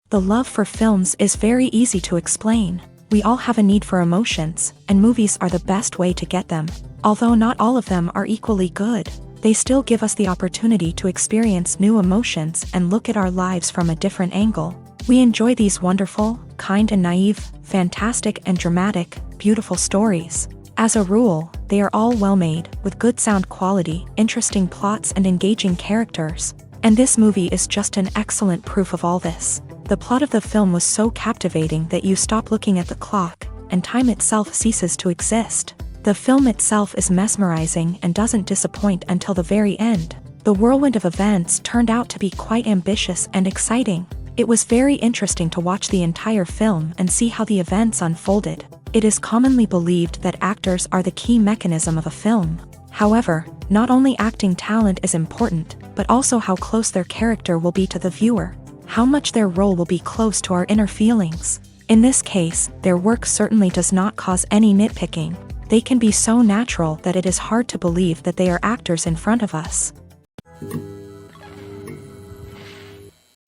The love for films is very easy to explain. We all have a need for emotions, and movies are the best way to get them. Although not all of them are equally good, they still give us the opportunity to experience new emotions and look at our lives from a different angle. We enjoy these wonderful, kind and naive, fantastic and dramatic, beautiful stories. As a rule, they are all well-made, with good sound quality, interesting plots and engaging characters. And this movie is just an excellent proof of all this. The plot of the film was so captivating that you stop looking at the clock, and time itself ceases to exist. The film itself is mesmerizing and doesn't disappoint until the very end. The whirlwind of events turned out to be quite ambitious and exciting. It was very interesting to watch the entire film and see how the events unfolded. It is commonly believed that actors are the key mechanism of a film. However, not only acting talent is important, but also how close their character will be to the viewer, how much their role will be close to our inner feelings. In this case, their work certainly does not cause any nitpicking. They can be so natural that it is hard to believe that they are actors in front of us.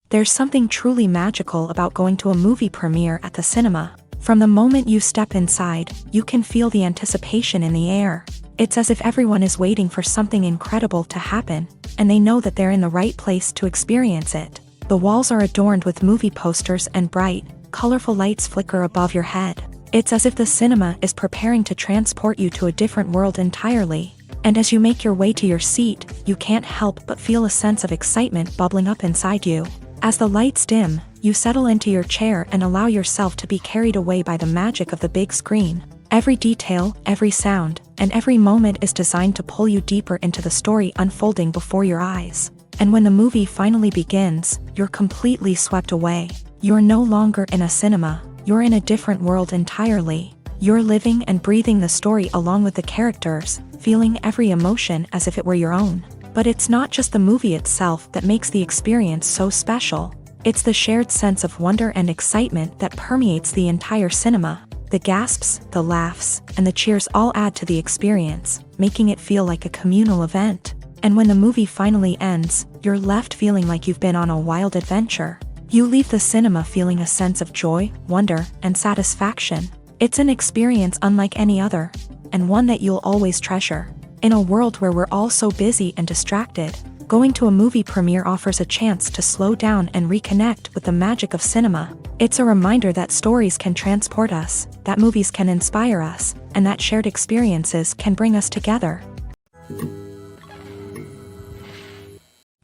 There's something truly magical about going to a movie premiere at the cinema. From the moment you step inside, you can feel the anticipation in the air. It's as if everyone is waiting for something incredible to happen, and they know that they're in the right place to experience it. The walls are adorned with movie posters and bright, colorful lights flicker above your head. It's as if the cinema is preparing to transport you to a different world entirely. And as you make your way to your seat, you can't help but feel a sense of excitement bubbling up inside you. As the lights dim, you settle into your chair and allow yourself to be carried away by the magic of the big screen. Every detail, every sound, and every moment is designed to pull you deeper into the story unfolding before your eyes. And when the movie finally begins, you're completely swept away. You're no longer in a cinema, you're in a different world entirely. You're living and breathing the story along with the characters, feeling every emotion as if it were your own. But it's not just the movie itself that makes the experience so special. It's the shared sense of wonder and excitement that permeates the entire cinema. The gasps, the laughs, and the cheers all add to the experience, making it feel like a communal event. And when the movie finally ends, you're left feeling like you've been on a wild adventure. You leave the cinema feeling a sense of joy, wonder, and satisfaction. It's an experience unlike any other, and one that you'll always treasure. In a world where we're all so busy and distracted, going to a movie premiere offers a chance to slow down and reconnect with the magic of cinema. It's a reminder that stories can transport us, that movies can inspire us, and that shared experiences can bring us together.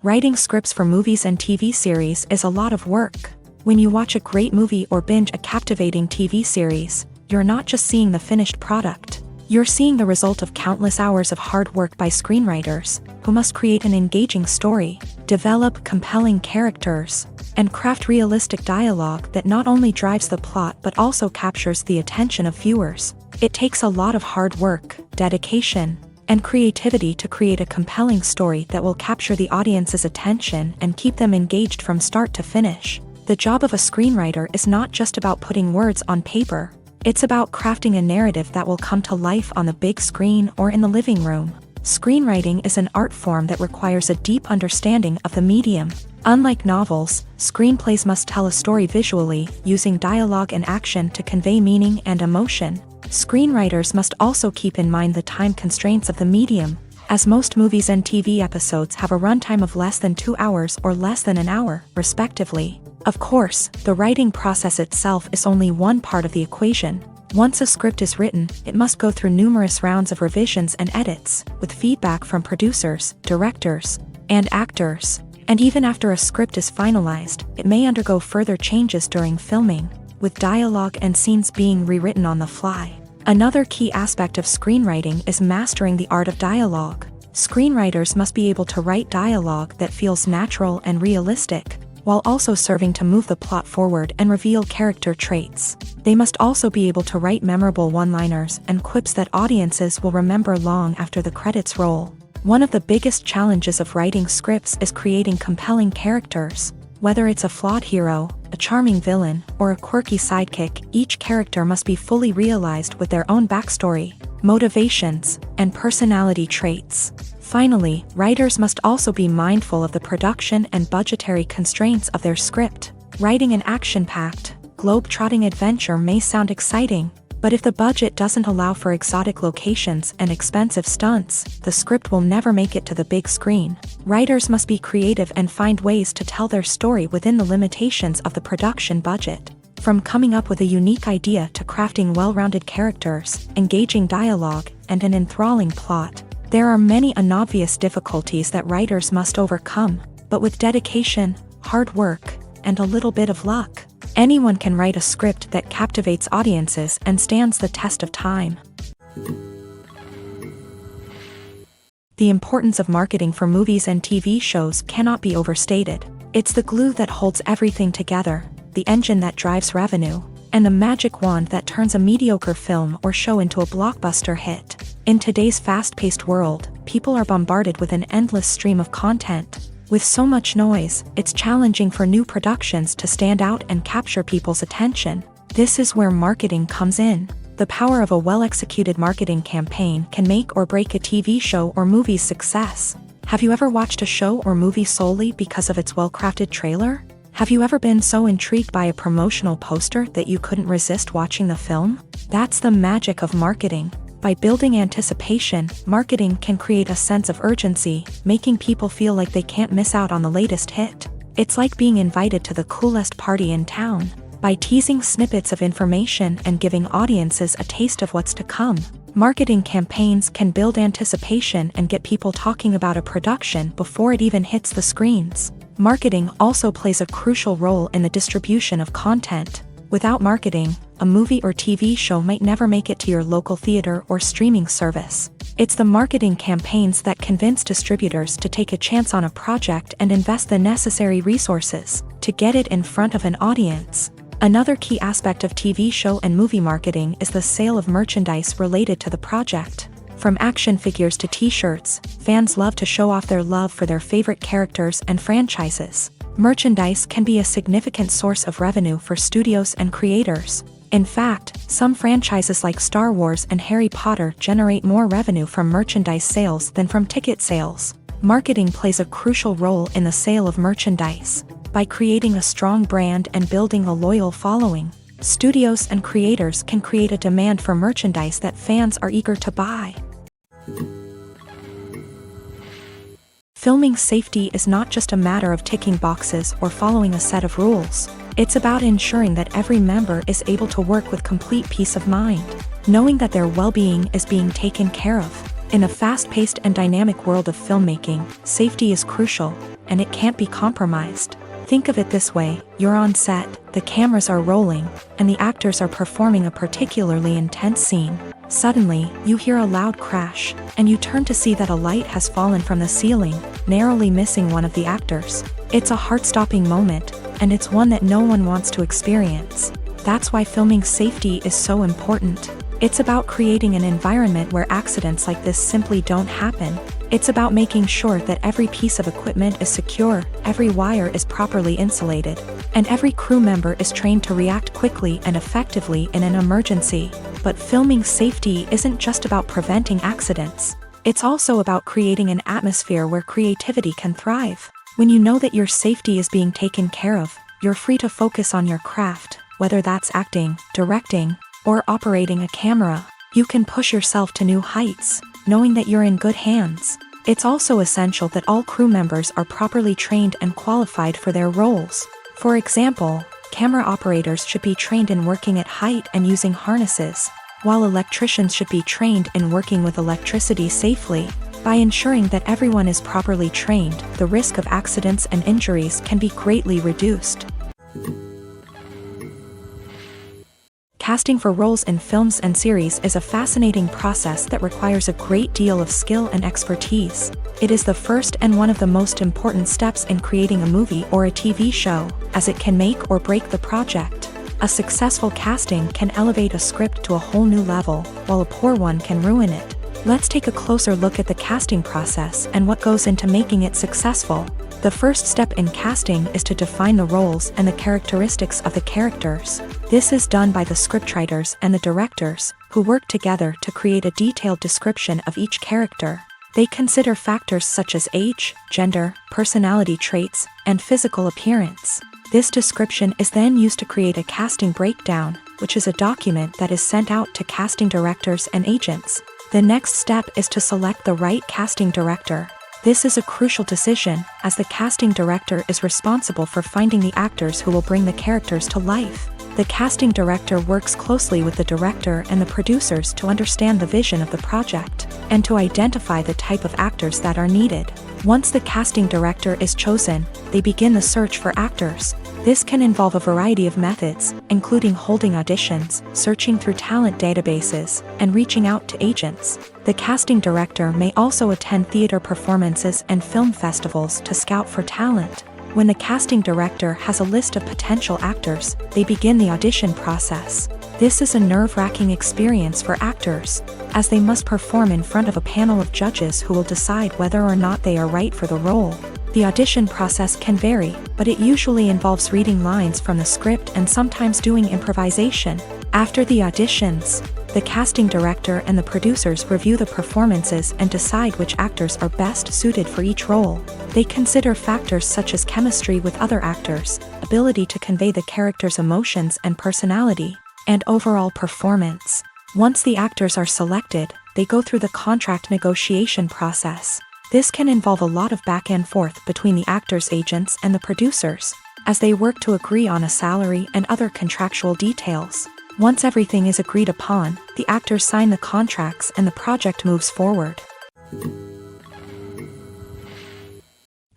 Writing scripts for movies and TV series is a lot of work. When you watch a great movie or binge a captivating TV series, you're not just seeing the finished product. You're seeing the result of countless hours of hard work by screenwriters, who must create an engaging story, develop compelling characters, and craft realistic dialogue that not only drives the plot but also captures the attention of viewers. It takes a lot of hard work, dedication, and creativity to create a compelling story that will capture the audience's attention and keep them engaged from start to finish. The job of a screenwriter is not just about putting words on paper. It's about crafting a narrative that will come to life on the big screen or in the living room. Screenwriting is an art form that requires a deep understanding of the medium. Unlike novels, screenplays must tell a story visually, using dialogue and action to convey meaning and emotion. Screenwriters must also keep in mind the time constraints of the medium, as most movies and TV episodes have a runtime of less than 2 hours or less than an hour, respectively. Of course, the writing process itself is only one part of the equation. Once a script is written, it must go through numerous rounds of revisions and edits, with feedback from producers, directors, and actors. And even after a script is finalized, it may undergo further changes during filming, with dialogue and scenes being rewritten on the fly. Another key aspect of screenwriting is mastering the art of dialogue. Screenwriters must be able to write dialogue that feels natural and realistic, while also serving to move the plot forward and reveal character traits. They must also be able to write memorable one-liners and quips that audiences will remember long after the credits roll. One of the biggest challenges of writing scripts is creating compelling characters. Whether it's a flawed hero, a charming villain, or a quirky sidekick, each character must be fully realized with their own backstory, motivations, and personality traits. Finally, writers must also be mindful of the production and budgetary constraints of their script. Writing an action-packed, globe-trotting adventure may sound exciting, but if the budget doesn't allow for exotic locations and expensive stunts, the script will never make it to the big screen. Writers must be creative and find ways to tell their story within the limitations of the production budget. From coming up with a unique idea to crafting well-rounded characters, engaging dialogue, and an enthralling plot, there are many unobvious difficulties that writers must overcome, but with dedication, hard work, and a little bit of luck, anyone can write a script that captivates audiences and stands the test of time. The importance of marketing for movies and TV shows cannot be overstated. It's the glue that holds everything together, the engine that drives revenue, and the magic wand that turns a mediocre film or show into a blockbuster hit. In today's fast-paced world, people are bombarded with an endless stream of content. With so much noise, it's challenging for new productions to stand out and capture people's attention. This is where marketing comes in. The power of a well-executed marketing campaign can make or break a TV show or movie's success. Have you ever watched a show or movie solely because of its well-crafted trailer? Have you ever been so intrigued by a promotional poster that you couldn't resist watching the film? That's the magic of marketing. By building anticipation, marketing can create a sense of urgency, making people feel like they can't miss out on the latest hit. It's like being invited to the coolest party in town. By teasing snippets of information and giving audiences a taste of what's to come, marketing campaigns can build anticipation and get people talking about a production before it even hits the screens. Marketing also plays a crucial role in the distribution of content. Without marketing, a movie or TV show might never make it to your local theater or streaming service. It's the marketing campaigns that convince distributors to take a chance on a project and invest the necessary resources to get it in front of an audience. Another key aspect of TV show and movie marketing is the sale of merchandise related to the project. From action figures to t-shirts, fans love to show off their love for their favorite characters and franchises. Merchandise can be a significant source of revenue for studios and creators. In fact, some franchises like Star Wars and Harry Potter generate more revenue from merchandise sales than from ticket sales. Marketing plays a crucial role in the sale of merchandise. By creating a strong brand and building a loyal following, studios and creators can create a demand for merchandise that fans are eager to buy. Filming safety is not just a matter of ticking boxes or following a set of rules. It's about ensuring that every member is able to work with complete peace of mind, knowing that their well-being is being taken care of. In a fast-paced and dynamic world of filmmaking, safety is crucial, and it can't be compromised. Think of it this way: you're on set, the cameras are rolling, and the actors are performing a particularly intense scene. Suddenly, you hear a loud crash, and you turn to see that a light has fallen from the ceiling, narrowly missing one of the actors. It's a heart-stopping moment, and it's one that no one wants to experience. That's why filming safety is so important. It's about creating an environment where accidents like this simply don't happen. It's about making sure that every piece of equipment is secure, every wire is properly insulated, and every crew member is trained to react quickly and effectively in an emergency. But filming safety isn't just about preventing accidents. It's also about creating an atmosphere where creativity can thrive. When you know that your safety is being taken care of, you're free to focus on your craft, whether that's acting, directing, or operating a camera. You can push yourself to new heights, knowing that you're in good hands. It's also essential that all crew members are properly trained and qualified for their roles. For example, camera operators should be trained in working at height and using harnesses, while electricians should be trained in working with electricity safely. By ensuring that everyone is properly trained, the risk of accidents and injuries can be greatly reduced. Casting for roles in films and series is a fascinating process that requires a great deal of skill and expertise. It is the first and one of the most important steps in creating a movie or a TV show, as it can make or break the project. A successful casting can elevate a script to a whole new level, while a poor one can ruin it. Let's take a closer look at the casting process and what goes into making it successful. The first step in casting is to define the roles and the characteristics of the characters. This is done by the scriptwriters and the directors, who work together to create a detailed description of each character. They consider factors such as age, gender, personality traits, and physical appearance. This description is then used to create a casting breakdown, which is a document that is sent out to casting directors and agents. The next step is to select the right casting director. This is a crucial decision, as the casting director is responsible for finding the actors who will bring the characters to life. The casting director works closely with the director and the producers to understand the vision of the project, and to identify the type of actors that are needed. Once the casting director is chosen, they begin the search for actors. This can involve a variety of methods, including holding auditions, searching through talent databases, and reaching out to agents. The casting director may also attend theater performances and film festivals to scout for talent. When the casting director has a list of potential actors, they begin the audition process. This is a nerve-wracking experience for actors, as they must perform in front of a panel of judges who will decide whether or not they are right for the role. The audition process can vary, but it usually involves reading lines from the script and sometimes doing improvisation. After the auditions, the casting director and the producers review the performances and decide which actors are best suited for each role. They consider factors such as chemistry with other actors, ability to convey the character's emotions and personality, and overall performance. Once the actors are selected, they go through the contract negotiation process. This can involve a lot of back and forth between the actors' agents and the producers, as they work to agree on a salary and other contractual details. Once everything is agreed upon, the actors sign the contracts and the project moves forward.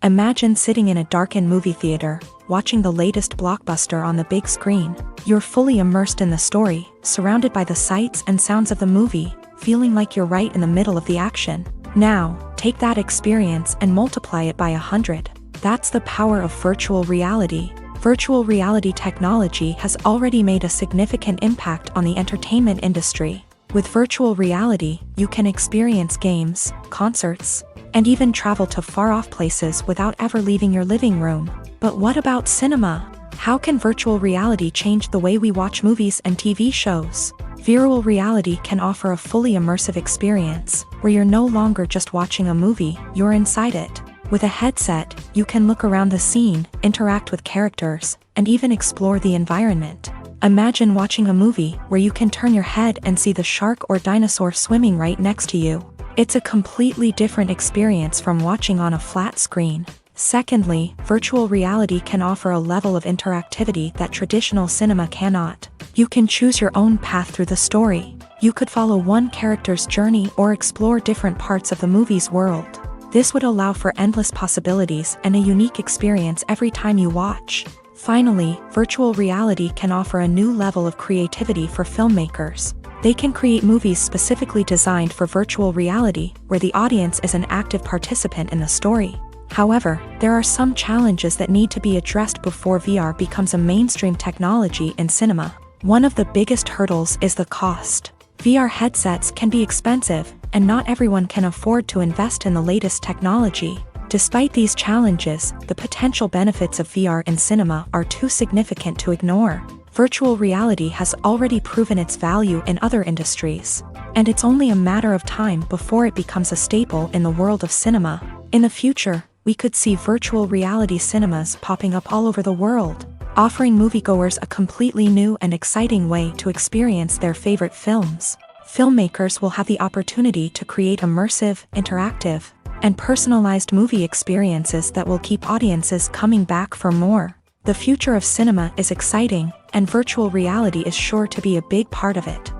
Imagine sitting in a darkened movie theater, watching the latest blockbuster on the big screen. You're fully immersed in the story, surrounded by the sights and sounds of the movie, feeling like you're right in the middle of the action. Now, take that experience and multiply it by 100. That's the power of virtual reality. Virtual reality technology has already made a significant impact on the entertainment industry. With virtual reality, you can experience games, concerts, and even travel to far-off places without ever leaving your living room. But what about cinema? How can virtual reality change the way we watch movies and TV shows? Virtual reality can offer a fully immersive experience, where you're no longer just watching a movie, you're inside it. With a headset, you can look around the scene, interact with characters, and even explore the environment. Imagine watching a movie where you can turn your head and see the shark or dinosaur swimming right next to you. It's a completely different experience from watching on a flat screen. Secondly, virtual reality can offer a level of interactivity that traditional cinema cannot. You can choose your own path through the story. You could follow one character's journey or explore different parts of the movie's world. This would allow for endless possibilities and a unique experience every time you watch. Finally, virtual reality can offer a new level of creativity for filmmakers. They can create movies specifically designed for virtual reality, where the audience is an active participant in the story. However, there are some challenges that need to be addressed before VR becomes a mainstream technology in cinema. One of the biggest hurdles is the cost. VR headsets can be expensive, and not everyone can afford to invest in the latest technology. Despite these challenges, the potential benefits of VR in cinema are too significant to ignore. Virtual reality has already proven its value in other industries, and it's only a matter of time before it becomes a staple in the world of cinema. In the future, we could see virtual reality cinemas popping up all over the world, offering moviegoers a completely new and exciting way to experience their favorite films. Filmmakers will have the opportunity to create immersive, interactive, and personalized movie experiences that will keep audiences coming back for more. The future of cinema is exciting, and virtual reality is sure to be a big part of it.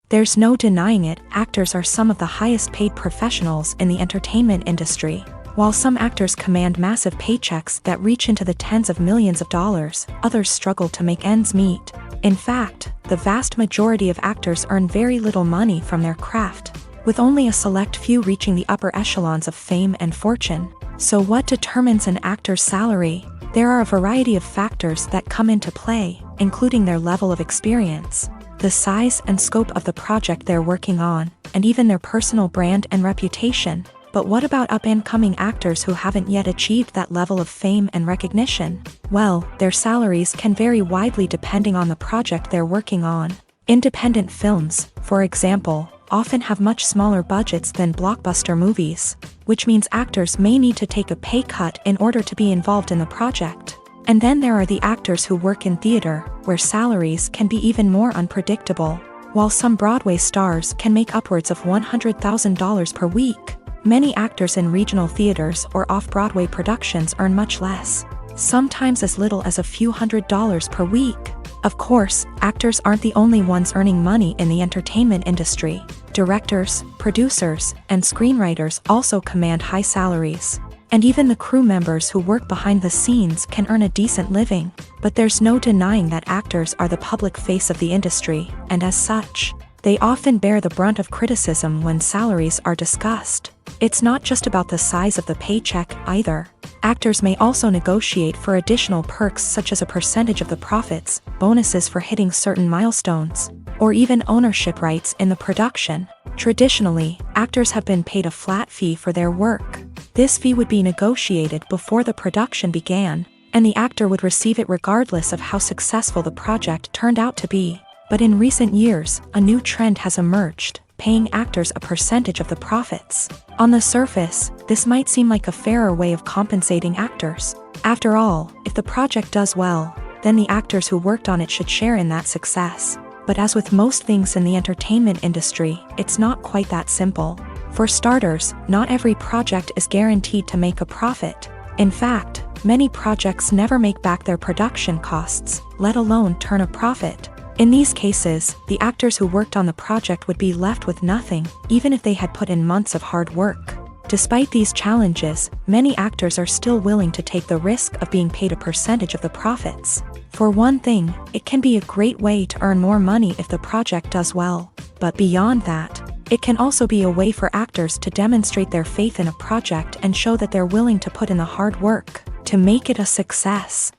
There's no denying it, actors are some of the highest paid professionals in the entertainment industry. While some actors command massive paychecks that reach into the tens of millions of dollars, others struggle to make ends meet. In fact, the vast majority of actors earn very little money from their craft, with only a select few reaching the upper echelons of fame and fortune. So what determines an actor's salary? There are a variety of factors that come into play, including their level of experience, the size and scope of the project they're working on, and even their personal brand and reputation. But what about up-and-coming actors who haven't yet achieved that level of fame and recognition? Well, their salaries can vary widely depending on the project they're working on. Independent films, for example, often have much smaller budgets than blockbuster movies, which means actors may need to take a pay cut in order to be involved in the project. And then there are the actors who work in theater, where salaries can be even more unpredictable. While some Broadway stars can make upwards of $100,000 per week, many actors in regional theaters or off-Broadway productions earn much less, sometimes as little as a few $100s per week. Of course, actors aren't the only ones earning money in the entertainment industry. Directors, producers, and screenwriters also command high salaries. And even the crew members who work behind the scenes can earn a decent living. But there's no denying that actors are the public face of the industry, and as such, they often bear the brunt of criticism when salaries are discussed. It's not just about the size of the paycheck, either. Actors may also negotiate for additional perks such as a percentage of the profits, bonuses for hitting certain milestones, or even ownership rights in the production. Traditionally, actors have been paid a flat fee for their work. This fee would be negotiated before the production began, and the actor would receive it regardless of how successful the project turned out to be. But in recent years, a new trend has emerged, paying actors a percentage of the profits. On the surface, this might seem like a fairer way of compensating actors. After all, if the project does well, then the actors who worked on it should share in that success. But as with most things in the entertainment industry, it's not quite that simple. For starters, not every project is guaranteed to make a profit. In fact, many projects never make back their production costs, let alone turn a profit. In these cases, the actors who worked on the project would be left with nothing, even if they had put in months of hard work. Despite these challenges, many actors are still willing to take the risk of being paid a percentage of the profits. For one thing, it can be a great way to earn more money if the project does well. But beyond that, it can also be a way for actors to demonstrate their faith in a project and show that they're willing to put in the hard work to make it a success.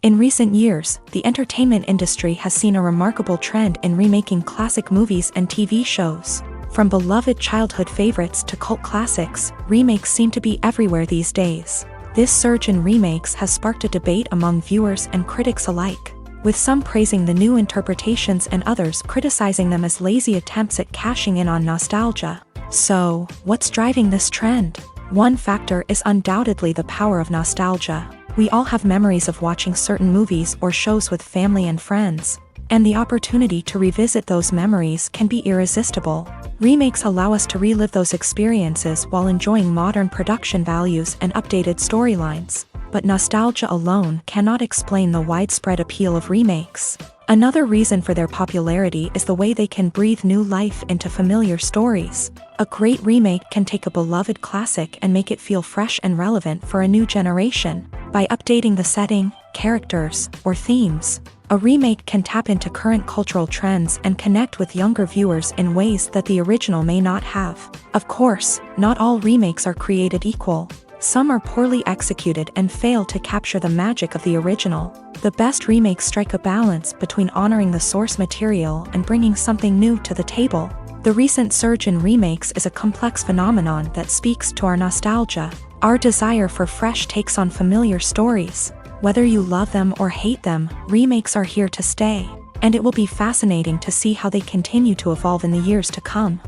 In recent years, the entertainment industry has seen a remarkable trend in remaking classic movies and TV shows. From beloved childhood favorites to cult classics, remakes seem to be everywhere these days. This surge in remakes has sparked a debate among viewers and critics alike, with some praising the new interpretations and others criticizing them as lazy attempts at cashing in on nostalgia. So, what's driving this trend? One factor is undoubtedly the power of nostalgia. We all have memories of watching certain movies or shows with family and friends, and the opportunity to revisit those memories can be irresistible. Remakes allow us to relive those experiences while enjoying modern production values and updated storylines. But nostalgia alone cannot explain the widespread appeal of remakes. Another reason for their popularity is the way they can breathe new life into familiar stories. A great remake can take a beloved classic and make it feel fresh and relevant for a new generation. By updating the setting, characters, or themes, a remake can tap into current cultural trends and connect with younger viewers in ways that the original may not have. Of course, not all remakes are created equal. Some are poorly executed and fail to capture the magic of the original. The best remakes strike a balance between honoring the source material and bringing something new to the table. The recent surge in remakes is a complex phenomenon that speaks to our nostalgia, our desire for fresh takes on familiar stories. Whether you love them or hate them, remakes are here to stay, and it will be fascinating to see how they continue to evolve in the years to come.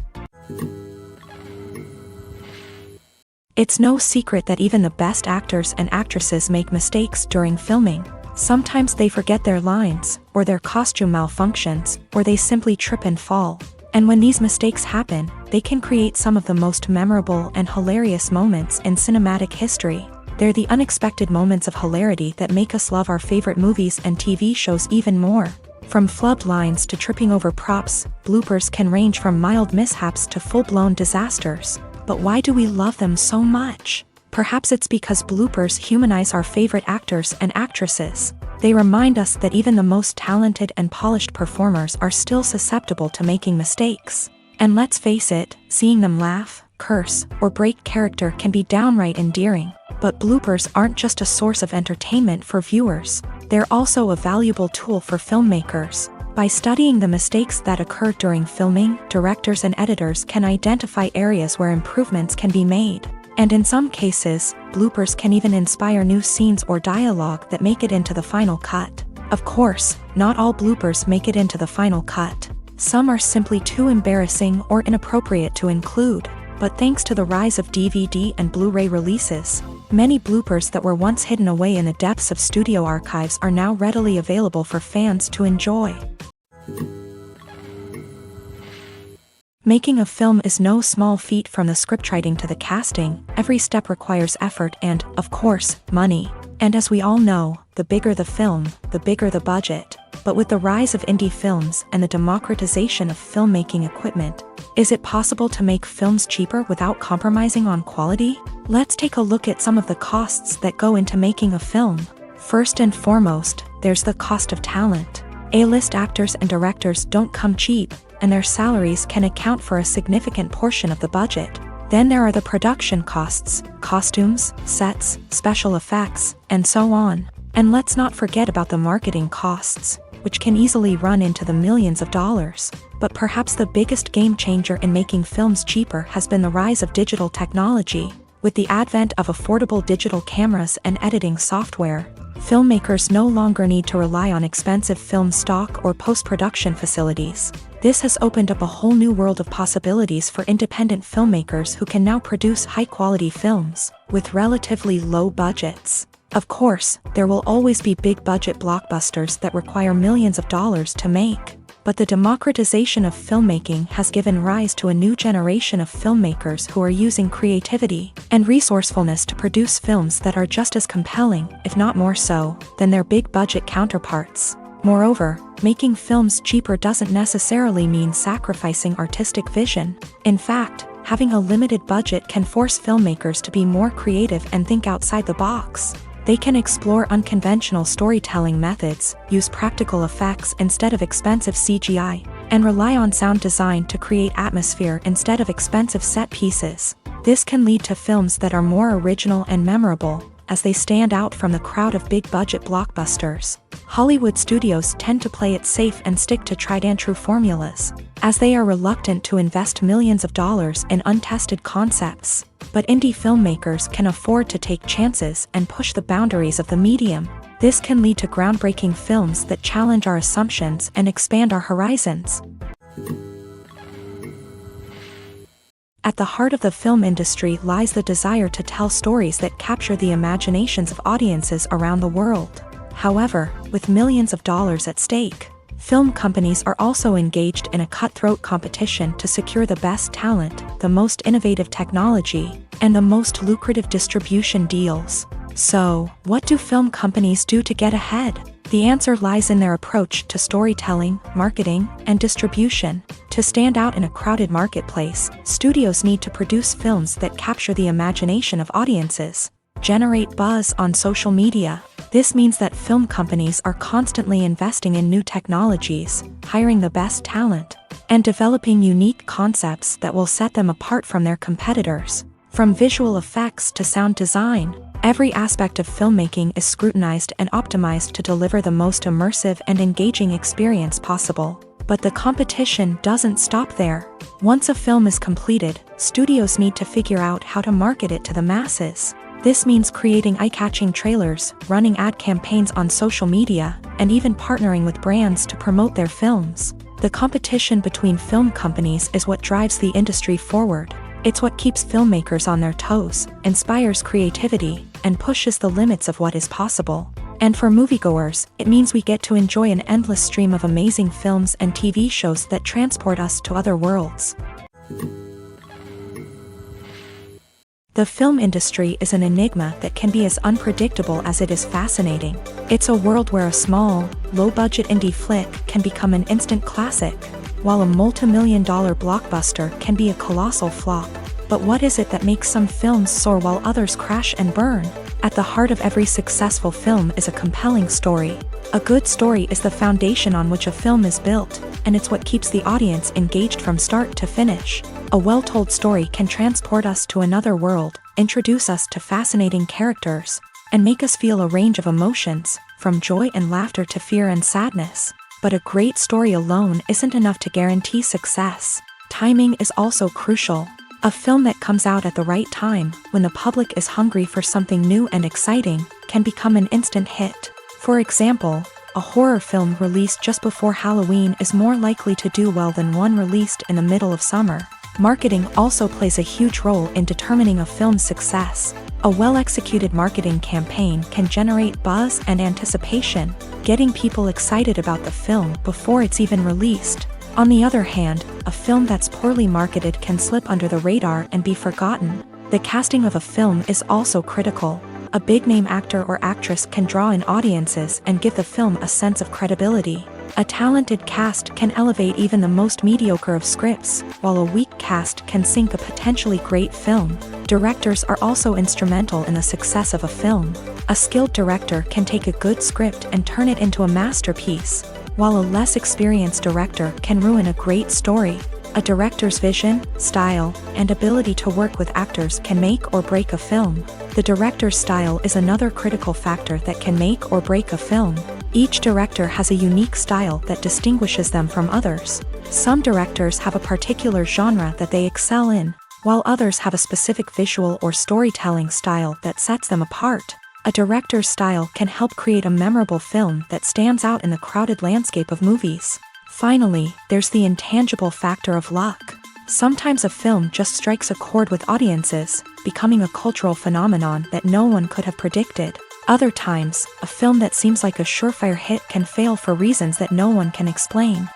It's no secret that even the best actors and actresses make mistakes during filming. Sometimes they forget their lines, or their costume malfunctions, or they simply trip and fall. And when these mistakes happen, they can create some of the most memorable and hilarious moments in cinematic history. They're the unexpected moments of hilarity that make us love our favorite movies and TV shows even more. From flubbed lines to tripping over props, bloopers can range from mild mishaps to full-blown disasters. But why do we love them so much? Perhaps it's because bloopers humanize our favorite actors and actresses. They remind us that even the most talented and polished performers are still susceptible to making mistakes. And let's face it, seeing them laugh, curse, or break character can be downright endearing. But bloopers aren't just a source of entertainment for viewers. They're also a valuable tool for filmmakers. By studying the mistakes that occur during filming, directors and editors can identify areas where improvements can be made. And in some cases, bloopers can even inspire new scenes or dialogue that make it into the final cut. Of course, not all bloopers make it into the final cut. Some are simply too embarrassing or inappropriate to include, but thanks to the rise of DVD and Blu-ray releases, many bloopers that were once hidden away in the depths of studio archives are now readily available for fans to enjoy. Making a film is no small feat. From the scriptwriting to the casting, every step requires effort and, of course, money. And as we all know, the bigger the film, the bigger the budget. But with the rise of indie films and the democratization of filmmaking equipment, is it possible to make films cheaper without compromising on quality? Let's take a look at some of the costs that go into making a film. First and foremost, there's the cost of talent. A-list actors and directors don't come cheap, and their salaries can account for a significant portion of the budget. Then there are the production costs, costumes, sets, special effects, and so on. And let's not forget about the marketing costs, which can easily run into the millions of dollars. But perhaps the biggest game changer in making films cheaper has been the rise of digital technology. With the advent of affordable digital cameras and editing software, filmmakers no longer need to rely on expensive film stock or post-production facilities. This has opened up a whole new world of possibilities for independent filmmakers who can now produce high-quality films with relatively low budgets. Of course, there will always be big-budget blockbusters that require millions of dollars to make. But the democratization of filmmaking has given rise to a new generation of filmmakers who are using creativity and resourcefulness to produce films that are just as compelling, if not more so, than their big-budget counterparts. Moreover, making films cheaper doesn't necessarily mean sacrificing artistic vision. In fact, having a limited budget can force filmmakers to be more creative and think outside the box. They can explore unconventional storytelling methods, use practical effects instead of expensive CGI, and rely on sound design to create atmosphere instead of expensive set pieces. This can lead to films that are more original and memorable, as they stand out from the crowd of big-budget blockbusters. Hollywood studios tend to play it safe and stick to tried-and-true formulas, as they are reluctant to invest millions of dollars in untested concepts. But indie filmmakers can afford to take chances and push the boundaries of the medium. This can lead to groundbreaking films that challenge our assumptions and expand our horizons. At the heart of the film industry lies the desire to tell stories that capture the imaginations of audiences around the world. However, with millions of dollars at stake, film companies are also engaged in a cutthroat competition to secure the best talent, the most innovative technology, and the most lucrative distribution deals. So, what do film companies do to get ahead? The answer lies in their approach to storytelling, marketing, and distribution. To stand out in a crowded marketplace, studios need to produce films that capture the imagination of audiences, generate buzz on social media. This means that film companies are constantly investing in new technologies, hiring the best talent, and developing unique concepts that will set them apart from their competitors. From visual effects to sound design, every aspect of filmmaking is scrutinized and optimized to deliver the most immersive and engaging experience possible. But the competition doesn't stop there. Once a film is completed, studios need to figure out how to market it to the masses. This means creating eye-catching trailers, running ad campaigns on social media, and even partnering with brands to promote their films. The competition between film companies is what drives the industry forward. It's what keeps filmmakers on their toes, inspires creativity, and pushes the limits of what is possible. And for moviegoers, it means we get to enjoy an endless stream of amazing films and TV shows that transport us to other worlds. The film industry is an enigma that can be as unpredictable as it is fascinating. It's a world where a small, low-budget indie flick can become an instant classic, while a multi-million-dollar blockbuster can be a colossal flop. But what is it that makes some films soar while others crash and burn? At the heart of every successful film is a compelling story. A good story is the foundation on which a film is built, and it's what keeps the audience engaged from start to finish. A well-told story can transport us to another world, introduce us to fascinating characters, and make us feel a range of emotions, from joy and laughter to fear and sadness. But a great story alone isn't enough to guarantee success. Timing is also crucial. A film that comes out at the right time, when the public is hungry for something new and exciting, can become an instant hit. For example, a horror film released just before Halloween is more likely to do well than one released in the middle of summer. Marketing also plays a huge role in determining a film's success. A well-executed marketing campaign can generate buzz and anticipation, getting people excited about the film before it's even released. On the other hand, a film that's poorly marketed can slip under the radar and be forgotten. The casting of a film is also critical. A big-name actor or actress can draw in audiences and give the film a sense of credibility. A talented cast can elevate even the most mediocre of scripts, while a weak cast can sink a potentially great film. Directors are also instrumental in the success of a film. A skilled director can take a good script and turn it into a masterpiece, while a less experienced director can ruin a great story. A director's vision, style, and ability to work with actors can make or break a film. The director's style is another critical factor that can make or break a film. Each director has a unique style that distinguishes them from others. Some directors have a particular genre that they excel in, while others have a specific visual or storytelling style that sets them apart. A director's style can help create a memorable film that stands out in the crowded landscape of movies. Finally, there's the intangible factor of luck. Sometimes a film just strikes a chord with audiences, becoming a cultural phenomenon that no one could have predicted. Other times, a film that seems like a surefire hit can fail for reasons that no one can explain.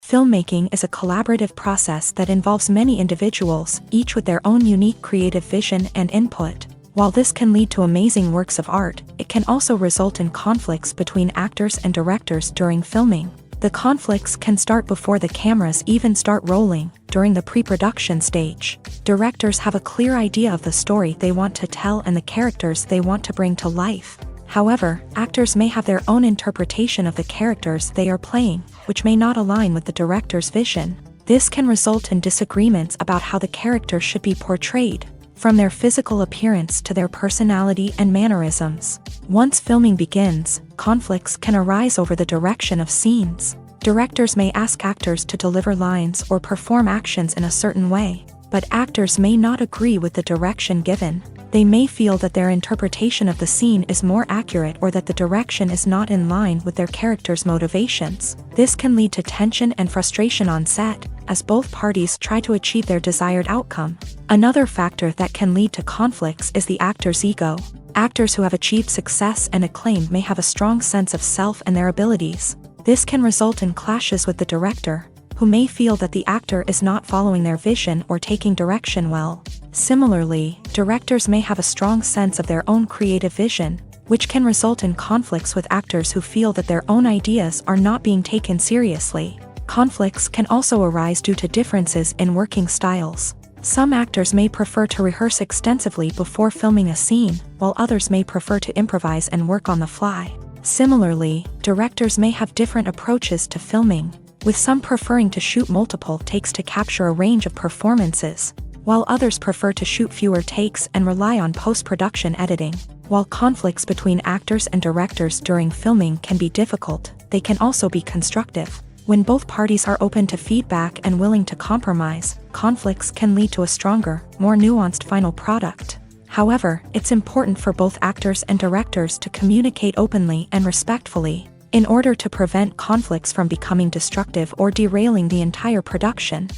Filmmaking is a collaborative process that involves many individuals, each with their own unique creative vision and input. While this can lead to amazing works of art, it can also result in conflicts between actors and directors during filming. The conflicts can start before the cameras even start rolling, during the pre-production stage. Directors have a clear idea of the story they want to tell and the characters they want to bring to life. However, actors may have their own interpretation of the characters they are playing, which may not align with the director's vision. This can result in disagreements about how the character should be portrayed, from their physical appearance to their personality and mannerisms. Once filming begins, conflicts can arise over the direction of scenes. Directors may ask actors to deliver lines or perform actions in a certain way, but actors may not agree with the direction given. They may feel that their interpretation of the scene is more accurate or that the direction is not in line with their character's motivations. This can lead to tension and frustration on set, as both parties try to achieve their desired outcome. Another factor that can lead to conflicts is the actor's ego. Actors who have achieved success and acclaim may have a strong sense of self and their abilities. This can result in clashes with the director, who may feel that the actor is not following their vision or taking direction well. Similarly, directors may have a strong sense of their own creative vision, which can result in conflicts with actors who feel that their own ideas are not being taken seriously. Conflicts can also arise due to differences in working styles. Some actors may prefer to rehearse extensively before filming a scene, while others may prefer to improvise and work on the fly. Similarly, directors may have different approaches to filming, with some preferring to shoot multiple takes to capture a range of performances, while others prefer to shoot fewer takes and rely on post-production editing. While conflicts between actors and directors during filming can be difficult, they can also be constructive. When both parties are open to feedback and willing to compromise, conflicts can lead to a stronger, more nuanced final product. However, it's important for both actors and directors to communicate openly and respectfully, in order to prevent conflicts from becoming destructive or derailing the entire production.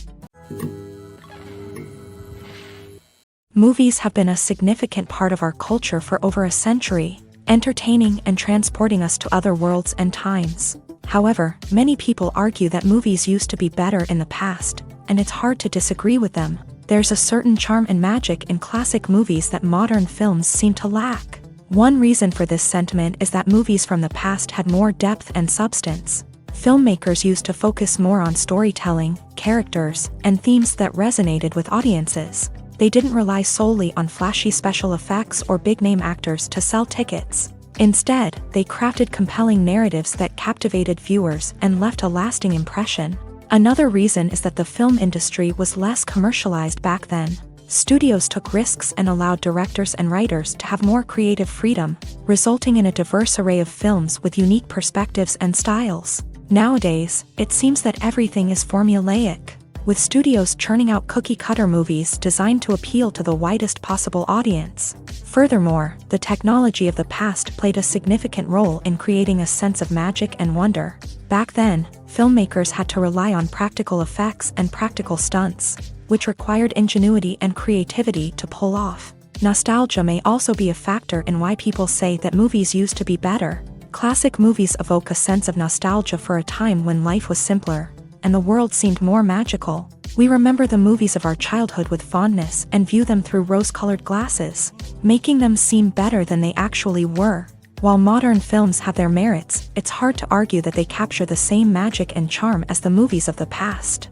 Movies have been a significant part of our culture for over a century, entertaining and transporting us to other worlds and times. However, many people argue that movies used to be better in the past, and it's hard to disagree with them. There's a certain charm and magic in classic movies that modern films seem to lack. One reason for this sentiment is that movies from the past had more depth and substance. Filmmakers used to focus more on storytelling, characters, and themes that resonated with audiences. They didn't rely solely on flashy special effects or big-name actors to sell tickets. Instead, they crafted compelling narratives that captivated viewers and left a lasting impression. Another reason is that the film industry was less commercialized back then. Studios took risks and allowed directors and writers to have more creative freedom, resulting in a diverse array of films with unique perspectives and styles. Nowadays, it seems that everything is formulaic. with studios churning out cookie-cutter movies designed to appeal to the widest possible audience. Furthermore, the technology of the past played a significant role in creating a sense of magic and wonder. Back then, filmmakers had to rely on practical effects and practical stunts, which required ingenuity and creativity to pull off. Nostalgia may also be a factor in why people say that movies used to be better. Classic movies evoke a sense of nostalgia for a time when life was simpler, and the world seemed more magical. We remember the movies of our childhood with fondness and view them through rose-colored glasses, making them seem better than they actually were. While modern films have their merits, it's hard to argue that they capture the same magic and charm as the movies of the past.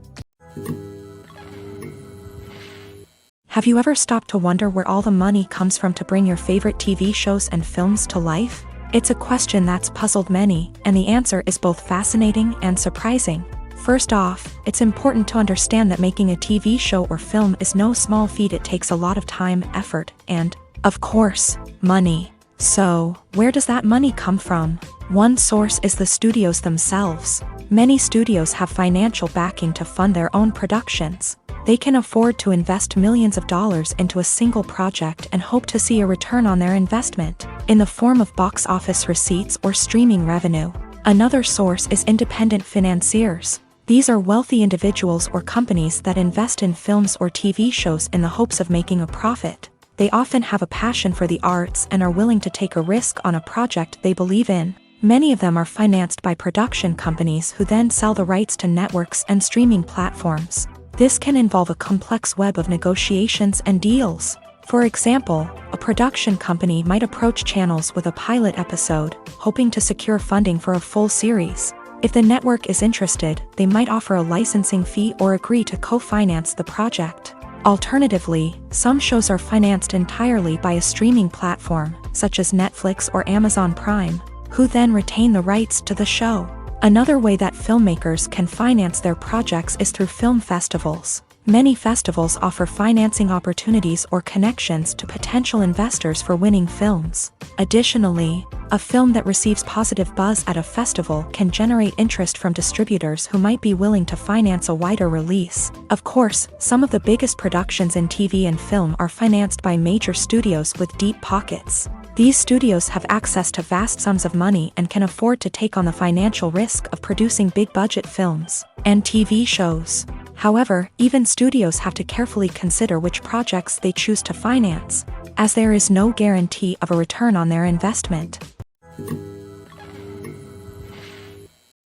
Have you ever stopped to wonder where all the money comes from to bring your favorite TV shows and films to life? It's a question that's puzzled many, and the answer is both fascinating and surprising. First off, it's important to understand that making a TV show or film is no small feat. It takes a lot of time, effort, and, of course, money. So, where does that money come from? One source is the studios themselves. Many studios have financial backing to fund their own productions. They can afford to invest millions of dollars into a single project and hope to see a return on their investment, in the form of box office receipts or streaming revenue. Another source is independent financiers. These are wealthy individuals or companies that invest in films or TV shows in the hopes of making a profit. They often have a passion for the arts and are willing to take a risk on a project they believe in. Many of them are financed by production companies who then sell the rights to networks and streaming platforms. This can involve a complex web of negotiations and deals. For example, a production company might approach channels with a pilot episode, hoping to secure funding for a full series. If the network is interested, they might offer a licensing fee or agree to co-finance the project. Alternatively, some shows are financed entirely by a streaming platform, such as Netflix or Amazon Prime, who then retain the rights to the show. Another way that filmmakers can finance their projects is through film festivals. Many festivals offer financing opportunities or connections to potential investors for winning films. Additionally, a film that receives positive buzz at a festival can generate interest from distributors who might be willing to finance a wider release. Of course, some of the biggest productions in TV and film are financed by major studios with deep pockets. These studios have access to vast sums of money and can afford to take on the financial risk of producing big-budget films and TV shows. However, even studios have to carefully consider which projects they choose to finance, as there is no guarantee of a return on their investment.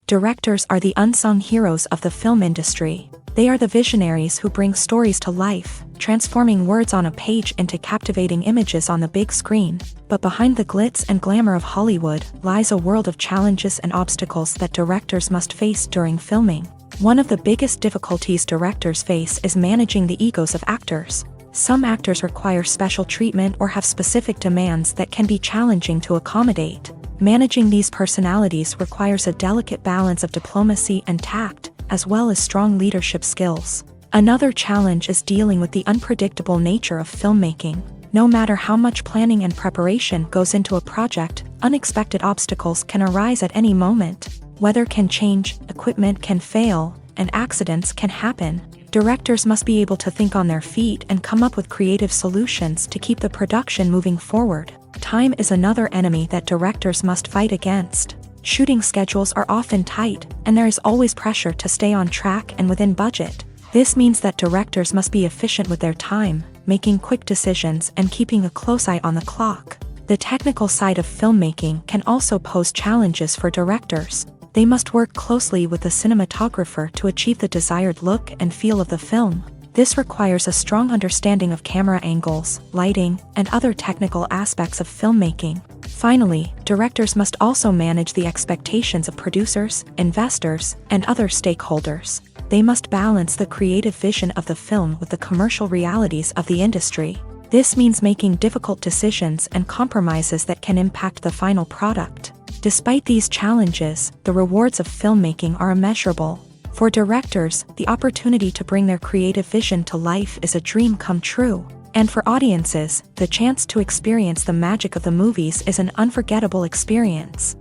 Directors are the unsung heroes of the film industry. They are the visionaries who bring stories to life, transforming words on a page into captivating images on the big screen. But behind the glitz and glamour of Hollywood lies a world of challenges and obstacles that directors must face during filming. One of the biggest difficulties directors face is managing the egos of actors. Some actors require special treatment or have specific demands that can be challenging to accommodate. Managing these personalities requires a delicate balance of diplomacy and tact, as well as strong leadership skills. Another challenge is dealing with the unpredictable nature of filmmaking. No matter how much planning and preparation goes into a project, unexpected obstacles can arise at any moment. Weather can change, equipment can fail, and accidents can happen. Directors must be able to think on their feet and come up with creative solutions to keep the production moving forward. Time is another enemy that directors must fight against. Shooting schedules are often tight, and there is always pressure to stay on track and within budget. This means that directors must be efficient with their time, making quick decisions and keeping a close eye on the clock. The technical side of filmmaking can also pose challenges for directors. They must work closely with the cinematographer to achieve the desired look and feel of the film. This requires a strong understanding of camera angles, lighting, and other technical aspects of filmmaking. Finally, directors must also manage the expectations of producers, investors, and other stakeholders. They must balance the creative vision of the film with the commercial realities of the industry. This means making difficult decisions and compromises that can impact the final product. Despite these challenges, the rewards of filmmaking are immeasurable. For directors, the opportunity to bring their creative vision to life is a dream come true. And for audiences, the chance to experience the magic of the movies is an unforgettable experience.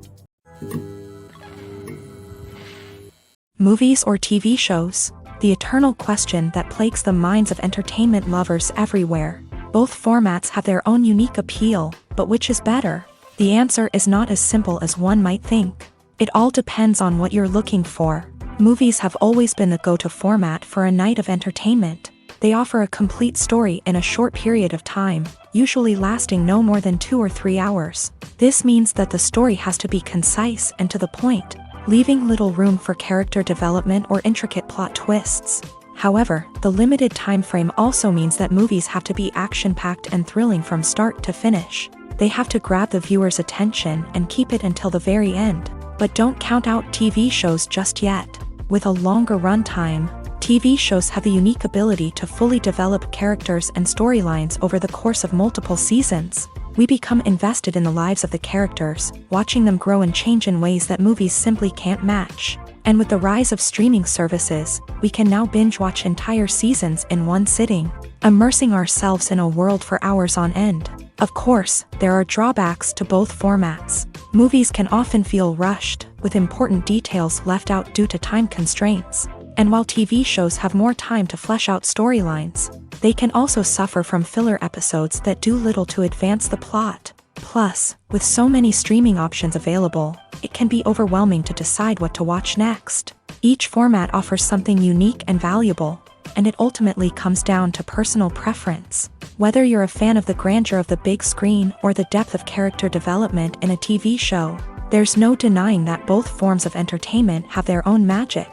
Movies or TV shows? the eternal question that plagues the minds of entertainment lovers everywhere. Both formats have their own unique appeal, but which is better? The answer is not as simple as one might think. It all depends on what you're looking for. Movies have always been the go-to format for a night of entertainment. They offer a complete story in a short period of time, usually lasting no more than 2 or 3 hours. This means that the story has to be concise and to the point, leaving little room for character development or intricate plot twists. However, the limited time frame also means that movies have to be action-packed and thrilling from start to finish. They have to grab the viewer's attention and keep it until the very end. But don't count out TV shows just yet. With a longer runtime, TV shows have the unique ability to fully develop characters and storylines over the course of multiple seasons. We become invested in the lives of the characters, watching them grow and change in ways that movies simply can't match. And with the rise of streaming services, we can now binge-watch entire seasons in one sitting, immersing ourselves in a world for hours on end. Of course, there are drawbacks to both formats. Movies can often feel rushed, with important details left out due to time constraints. And while TV shows have more time to flesh out storylines, they can also suffer from filler episodes that do little to advance the plot. Plus, with so many streaming options available, it can be overwhelming to decide what to watch next. Each format offers something unique and valuable, and it ultimately comes down to personal preference. Whether you're a fan of the grandeur of the big screen or the depth of character development in a TV show, there's no denying that both forms of entertainment have their own magic.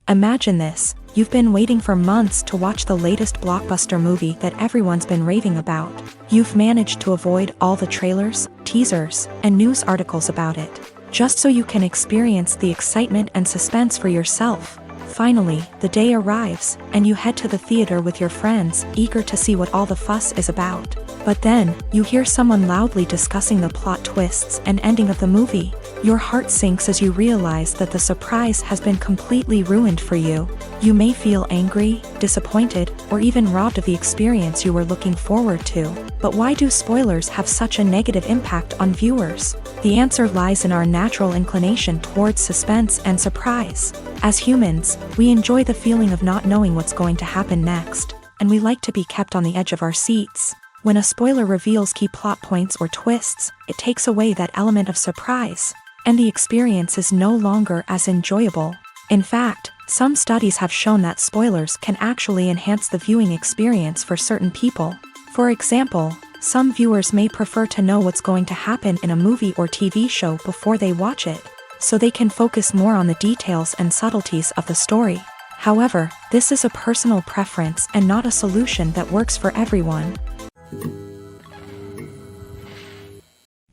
Imagine this: you've been waiting for months to watch the latest blockbuster movie that everyone's been raving about. You've managed to avoid all the trailers, teasers, and news articles about it, just so you can experience the excitement and suspense for yourself. Finally, the day arrives, and you head to the theater with your friends, eager to see what all the fuss is about. But then, you hear someone loudly discussing the plot twists and ending of the movie. Your heart sinks as you realize that the surprise has been completely ruined for you. You may feel angry, disappointed, or even robbed of the experience you were looking forward to. But why do spoilers have such a negative impact on viewers? The answer lies in our natural inclination towards suspense and surprise. As humans, we enjoy the feeling of not knowing what's going to happen next, and we like to be kept on the edge of our seats. When a spoiler reveals key plot points or twists, it takes away that element of surprise, and the experience is no longer as enjoyable. In fact, some studies have shown that spoilers can actually enhance the viewing experience for certain people. For example, some viewers may prefer to know what's going to happen in a movie or TV show before they watch it, so they can focus more on the details and subtleties of the story. However, this is a personal preference and not a solution that works for everyone.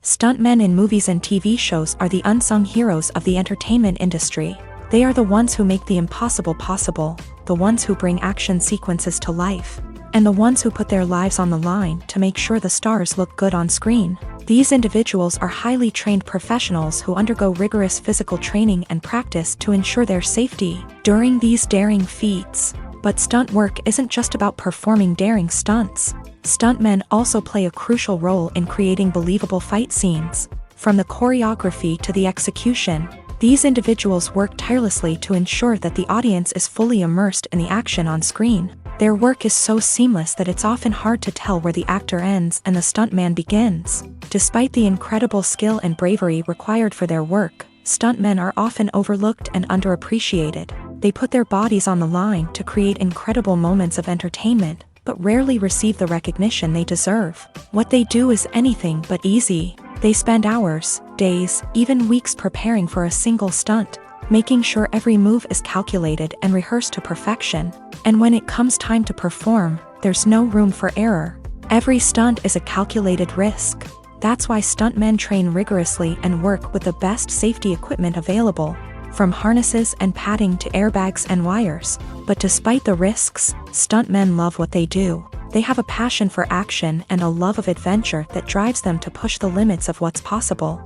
Stuntmen in movies and TV shows are the unsung heroes of the entertainment industry. They are the ones who make the impossible possible, the ones who bring action sequences to life, and the ones who put their lives on the line to make sure the stars look good on screen. These individuals are highly trained professionals who undergo rigorous physical training and practice to ensure their safety during these daring feats. But stunt work isn't just about performing daring stunts. Stuntmen also play a crucial role in creating believable fight scenes. From the choreography to the execution, these individuals work tirelessly to ensure that the audience is fully immersed in the action on screen. Their work is so seamless that it's often hard to tell where the actor ends and the stuntman begins. Despite the incredible skill and bravery required for their work, stuntmen are often overlooked and underappreciated. They put their bodies on the line to create incredible moments of entertainment, but rarely receive the recognition they deserve. What they do is anything but easy. They spend hours, days, even weeks preparing for a single stunt, making sure every move is calculated and rehearsed to perfection. And when it comes time to perform, there's no room for error. Every stunt is a calculated risk. That's why stuntmen train rigorously and work with the best safety equipment available, from harnesses and padding to airbags and wires. But despite the risks, stuntmen love what they do. They have a passion for action and a love of adventure that drives them to push the limits of what's possible.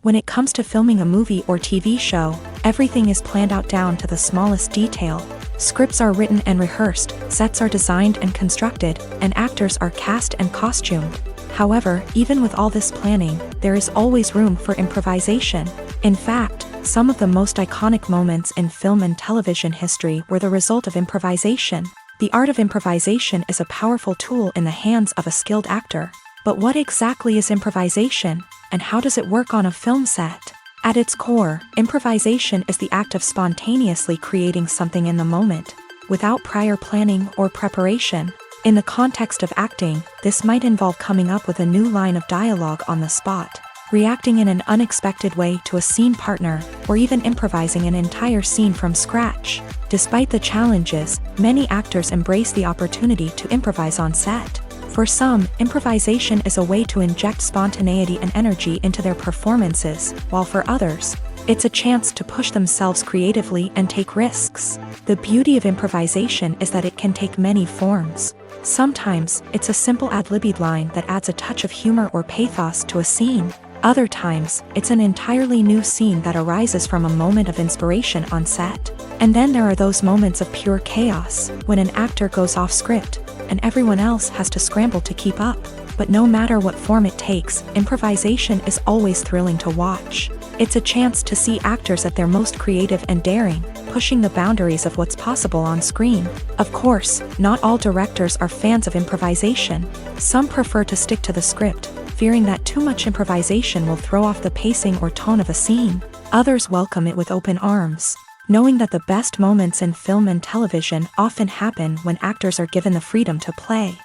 When it comes to filming a movie or TV show, everything is planned out down to the smallest detail. Scripts are written and rehearsed, sets are designed and constructed, and actors are cast and costumed. However, even with all this planning, there is always room for improvisation. In fact, some of the most iconic moments in film and television history were the result of improvisation. The art of improvisation is a powerful tool in the hands of a skilled actor. But what exactly is improvisation, and how does it work on a film set? At its core, improvisation is the act of spontaneously creating something in the moment, without prior planning or preparation. In the context of acting, this might involve coming up with a new line of dialogue on the spot, reacting in an unexpected way to a scene partner, or even improvising an entire scene from scratch. Despite the challenges, many actors embrace the opportunity to improvise on set. For some, improvisation is a way to inject spontaneity and energy into their performances, while for others, it's a chance to push themselves creatively and take risks. The beauty of improvisation is that it can take many forms. Sometimes, it's a simple ad-libbed line that adds a touch of humor or pathos to a scene. Other times, it's an entirely new scene that arises from a moment of inspiration on set. And then there are those moments of pure chaos, when an actor goes off script, and everyone else has to scramble to keep up. But no matter what form it takes, improvisation is always thrilling to watch. It's a chance to see actors at their most creative and daring, pushing the boundaries of what's possible on screen. Of course, not all directors are fans of improvisation. Some prefer to stick to the script, fearing that too much improvisation will throw off the pacing or tone of a scene. Others welcome it with open arms, knowing that the best moments in film and television often happen when actors are given the freedom to play.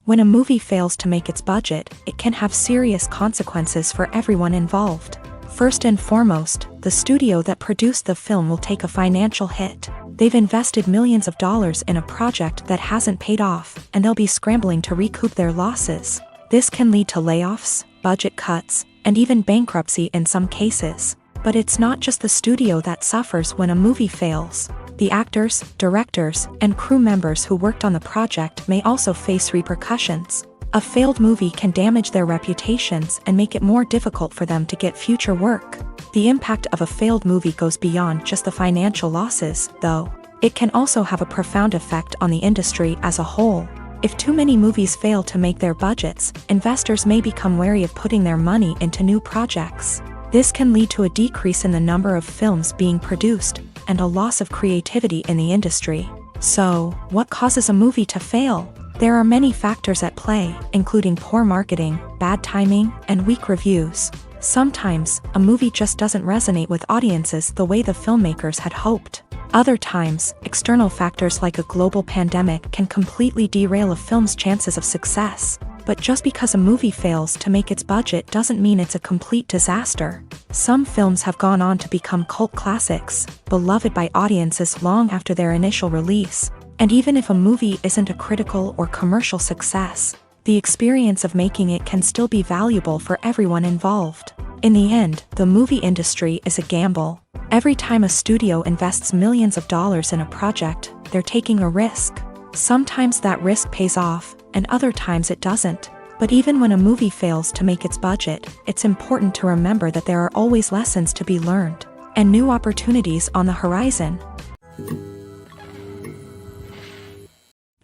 When a movie fails to make its budget, it can have serious consequences for everyone involved. First and foremost, the studio that produced the film will take a financial hit. They've invested millions of dollars in a project that hasn't paid off, and they'll be scrambling to recoup their losses. This can lead to layoffs, budget cuts, and even bankruptcy in some cases. But it's not just the studio that suffers when a movie fails. The actors, directors, and crew members who worked on the project may also face repercussions. A failed movie can damage their reputations and make it more difficult for them to get future work. The impact of a failed movie goes beyond just the financial losses, though. It can also have a profound effect on the industry as a whole. If too many movies fail to make their budgets, investors may become wary of putting their money into new projects. This can lead to a decrease in the number of films being produced, and a loss of creativity in the industry. So, what causes a movie to fail? There are many factors at play, including poor marketing, bad timing, and weak reviews. Sometimes, a movie just doesn't resonate with audiences the way the filmmakers had hoped. Other times, external factors like a global pandemic can completely derail a film's chances of success. But just because a movie fails to make its budget doesn't mean it's a complete disaster. Some films have gone on to become cult classics, beloved by audiences long after their initial release. And even if a movie isn't a critical or commercial success, the experience of making it can still be valuable for everyone involved. In the end, the movie industry is a gamble. Every time a studio invests millions of dollars in a project, they're taking a risk. Sometimes that risk pays off, and other times it doesn't. But even when a movie fails to make its budget, it's important to remember that there are always lessons to be learned, and new opportunities on the horizon.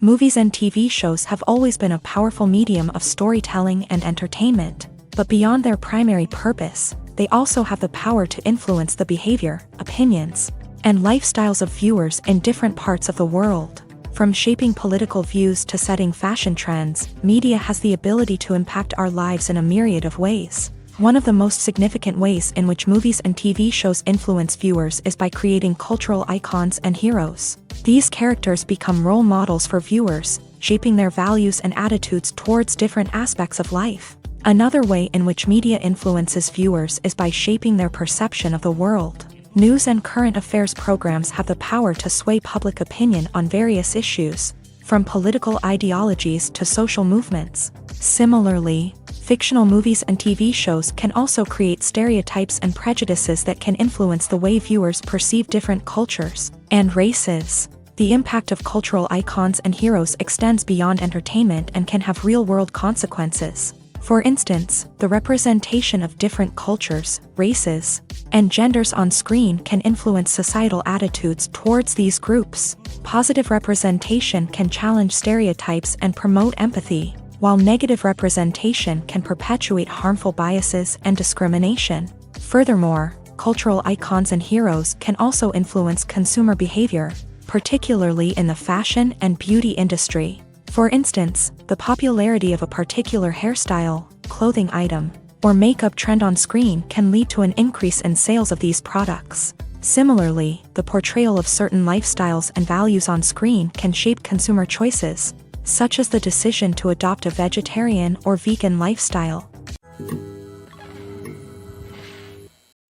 Movies and TV shows have always been a powerful medium of storytelling and entertainment. But beyond their primary purpose, they also have the power to influence the behavior, opinions, and lifestyles of viewers in different parts of the world. From shaping political views to setting fashion trends, media has the ability to impact our lives in a myriad of ways. One of the most significant ways in which movies and TV shows influence viewers is by creating cultural icons and heroes. These characters become role models for viewers, shaping their values and attitudes towards different aspects of life. Another way in which media influences viewers is by shaping their perception of the world. News and current affairs programs have the power to sway public opinion on various issues, from political ideologies to social movements. Similarly, fictional movies and TV shows can also create stereotypes and prejudices that can influence the way viewers perceive different cultures and races. The impact of cultural icons and heroes extends beyond entertainment and can have real-world consequences. For instance, the representation of different cultures, races, and genders on screen can influence societal attitudes towards these groups. Positive representation can challenge stereotypes and promote empathy, while negative representation can perpetuate harmful biases and discrimination. Furthermore, cultural icons and heroes can also influence consumer behavior, particularly in the fashion and beauty industry. For instance, the popularity of a particular hairstyle, clothing item, or makeup trend on screen can lead to an increase in sales of these products. Similarly, the portrayal of certain lifestyles and values on screen can shape consumer choices, such as the decision to adopt a vegetarian or vegan lifestyle.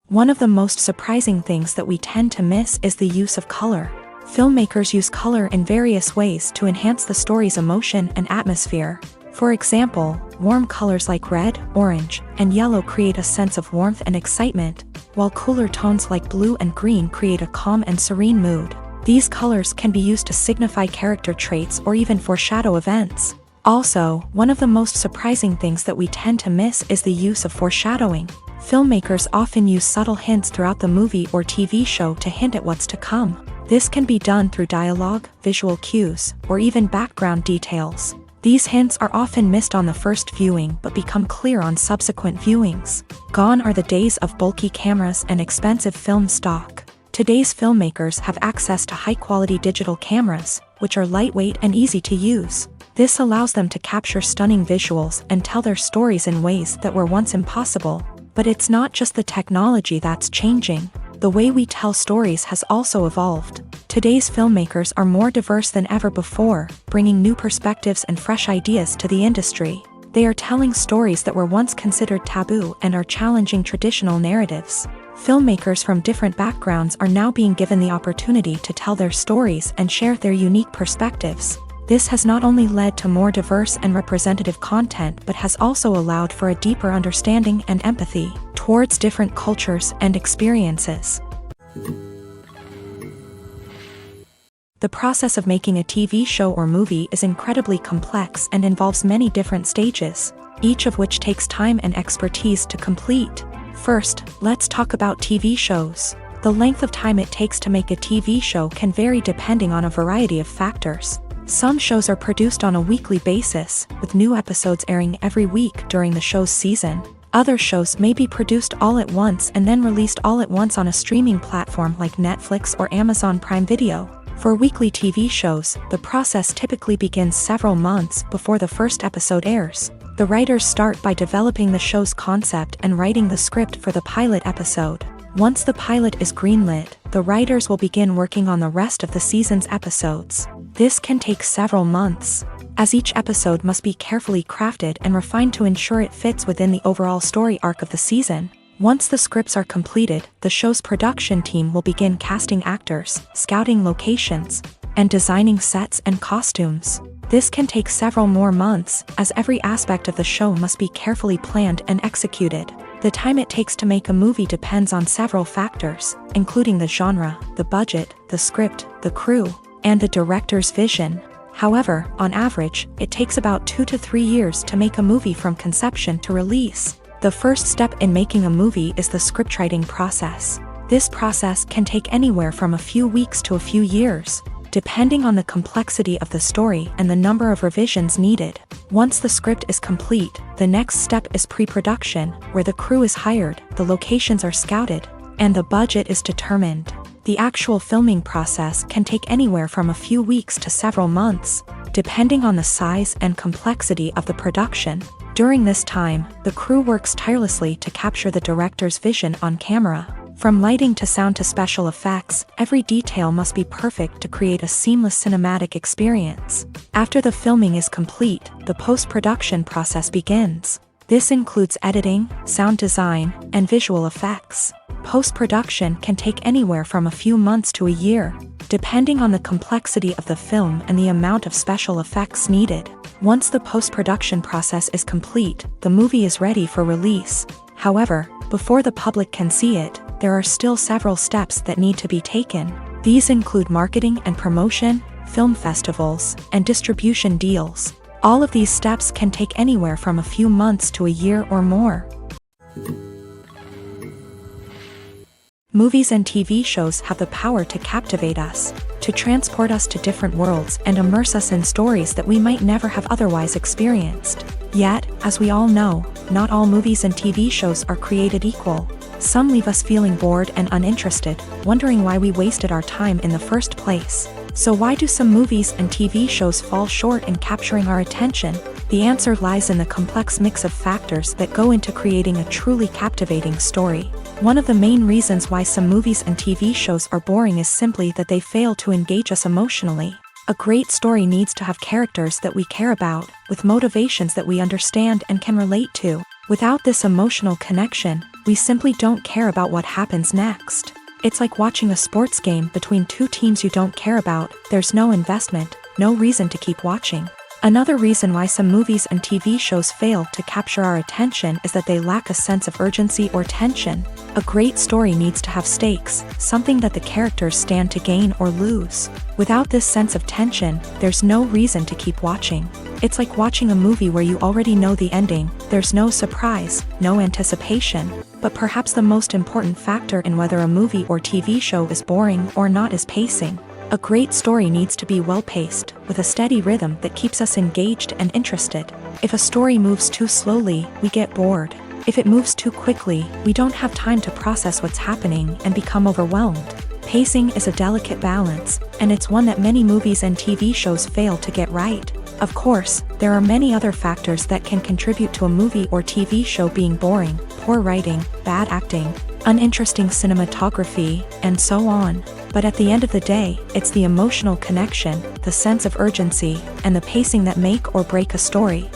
One of the most surprising things that we tend to miss is the use of color. Filmmakers use color in various ways to enhance the story's emotion and atmosphere. For example, warm colors like red, orange, and yellow create a sense of warmth and excitement, while cooler tones like blue and green create a calm and serene mood. These colors can be used to signify character traits or even foreshadow events. Also, one of the most surprising things that we tend to miss is the use of foreshadowing. Filmmakers often use subtle hints throughout the movie or TV show to hint at what's to come. This can be done through dialogue, visual cues, or even background details. These hints are often missed on the first viewing but become clear on subsequent viewings. Gone are the days of bulky cameras and expensive film stock. Today's filmmakers have access to high-quality digital cameras, which are lightweight and easy to use. This allows them to capture stunning visuals and tell their stories in ways that were once impossible. But it's not just the technology that's changing. The way we tell stories has also evolved. Today's filmmakers are more diverse than ever before, bringing new perspectives and fresh ideas to the industry. They are telling stories that were once considered taboo and are challenging traditional narratives. Filmmakers from different backgrounds are now being given the opportunity to tell their stories and share their unique perspectives. This has not only led to more diverse and representative content but has also allowed for a deeper understanding and empathy towards different cultures and experiences. The process of making a TV show or movie is incredibly complex and involves many different stages, each of which takes time and expertise to complete. First, let's talk about TV shows. The length of time it takes to make a TV show can vary depending on a variety of factors. Some shows are produced on a weekly basis, with new episodes airing every week during the show's season. Other shows may be produced all at once and then released all at once on a streaming platform like Netflix or Amazon Prime Video. For weekly TV shows, the process typically begins several months before the first episode airs. The writers start by developing the show's concept and writing the script for the pilot episode. Once the pilot is greenlit, the writers will begin working on the rest of the season's episodes. This can take several months, as each episode must be carefully crafted and refined to ensure it fits within the overall story arc of the season. Once the scripts are completed, the show's production team will begin casting actors, scouting locations, and designing sets and costumes. This can take several more months, as every aspect of the show must be carefully planned and executed. The time it takes to make a movie depends on several factors, including the genre, the budget, the script, the crew, and the director's vision. However, on average, it takes about 2 to 3 years to make a movie from conception to release. The first step in making a movie is the scriptwriting process. This process can take anywhere from a few weeks to a few years, depending on the complexity of the story and the number of revisions needed. Once the script is complete, the next step is pre-production, where the crew is hired, the locations are scouted, and the budget is determined. The actual filming process can take anywhere from a few weeks to several months, depending on the size and complexity of the production. During this time, the crew works tirelessly to capture the director's vision on camera. From lighting to sound to special effects, every detail must be perfect to create a seamless cinematic experience. After the filming is complete, the post-production process begins. This includes editing, sound design, and visual effects. Post-production can take anywhere from a few months to a year, depending on the complexity of the film and the amount of special effects needed. Once the post-production process is complete, the movie is ready for release. However, before the public can see it, there are still several steps that need to be taken. These include marketing and promotion, film festivals, and distribution deals. All of these steps can take anywhere from a few months to a year or more. Movies and TV shows have the power to captivate us, to transport us to different worlds and immerse us in stories that we might never have otherwise experienced. Yet, as we all know, not all movies and TV shows are created equal. Some leave us feeling bored and uninterested, wondering why we wasted our time in the first place. So why do some movies and TV shows fall short in capturing our attention? The answer lies in the complex mix of factors that go into creating a truly captivating story. One of the main reasons why some movies and TV shows are boring is simply that they fail to engage us emotionally. A great story needs to have characters that we care about, with motivations that we understand and can relate to. Without this emotional connection, we simply don't care about what happens next. It's like watching a sports game between two teams you don't care about. There's no investment, no reason to keep watching. Another reason why some movies and TV shows fail to capture our attention is that they lack a sense of urgency or tension. A great story needs to have stakes, something that the characters stand to gain or lose. Without this sense of tension, there's no reason to keep watching. It's like watching a movie where you already know the ending. There's no surprise, no anticipation. But perhaps the most important factor in whether a movie or TV show is boring or not is pacing. A great story needs to be well-paced, with a steady rhythm that keeps us engaged and interested. If a story moves too slowly, we get bored. If it moves too quickly, we don't have time to process what's happening and become overwhelmed. Pacing is a delicate balance, and it's one that many movies and TV shows fail to get right. Of course, there are many other factors that can contribute to a movie or TV show being boring: poor writing, bad acting, uninteresting cinematography, and so on. But at the end of the day, it's the emotional connection, the sense of urgency, and the pacing that make or break a story.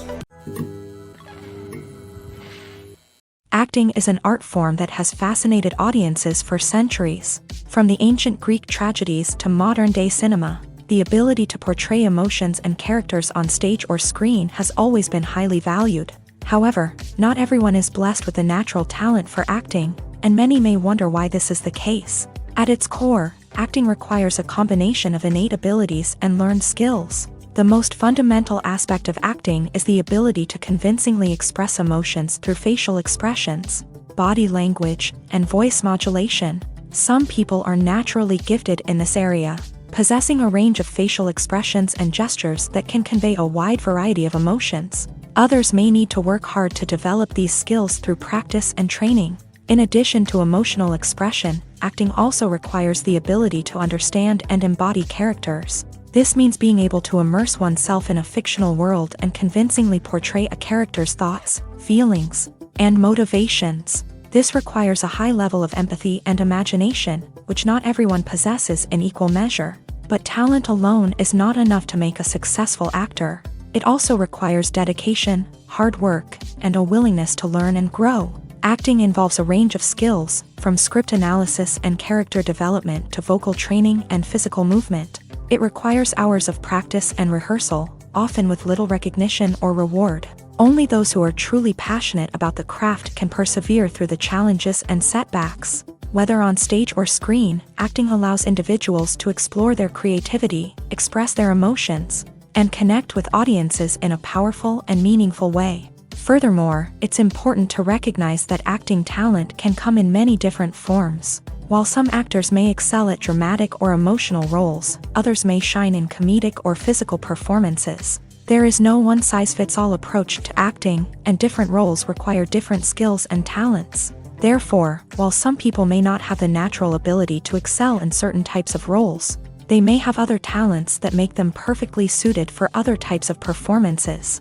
Acting is an art form that has fascinated audiences for centuries. From the ancient Greek tragedies to modern-day cinema, the ability to portray emotions and characters on stage or screen has always been highly valued. However, not everyone is blessed with a natural talent for acting, and many may wonder why this is the case. At its core, acting requires a combination of innate abilities and learned skills. The most fundamental aspect of acting is the ability to convincingly express emotions through facial expressions, body language, and voice modulation. Some people are naturally gifted in this area, possessing a range of facial expressions and gestures that can convey a wide variety of emotions. Others may need to work hard to develop these skills through practice and training. In addition to emotional expression, acting also requires the ability to understand and embody characters. This means being able to immerse oneself in a fictional world and convincingly portray a character's thoughts, feelings, and motivations. This requires a high level of empathy and imagination, which not everyone possesses in equal measure. But talent alone is not enough to make a successful actor. It also requires dedication, hard work, and a willingness to learn and grow. Acting involves a range of skills, from script analysis and character development to vocal training and physical movement. It requires hours of practice and rehearsal, often with little recognition or reward. Only those who are truly passionate about the craft can persevere through the challenges and setbacks. Whether on stage or screen, acting allows individuals to explore their creativity, express their emotions, and connect with audiences in a powerful and meaningful way. Furthermore, it's important to recognize that acting talent can come in many different forms. While some actors may excel at dramatic or emotional roles, others may shine in comedic or physical performances. There is no one-size-fits-all approach to acting, and different roles require different skills and talents. Therefore, while some people may not have the natural ability to excel in certain types of roles, they may have other talents that make them perfectly suited for other types of performances.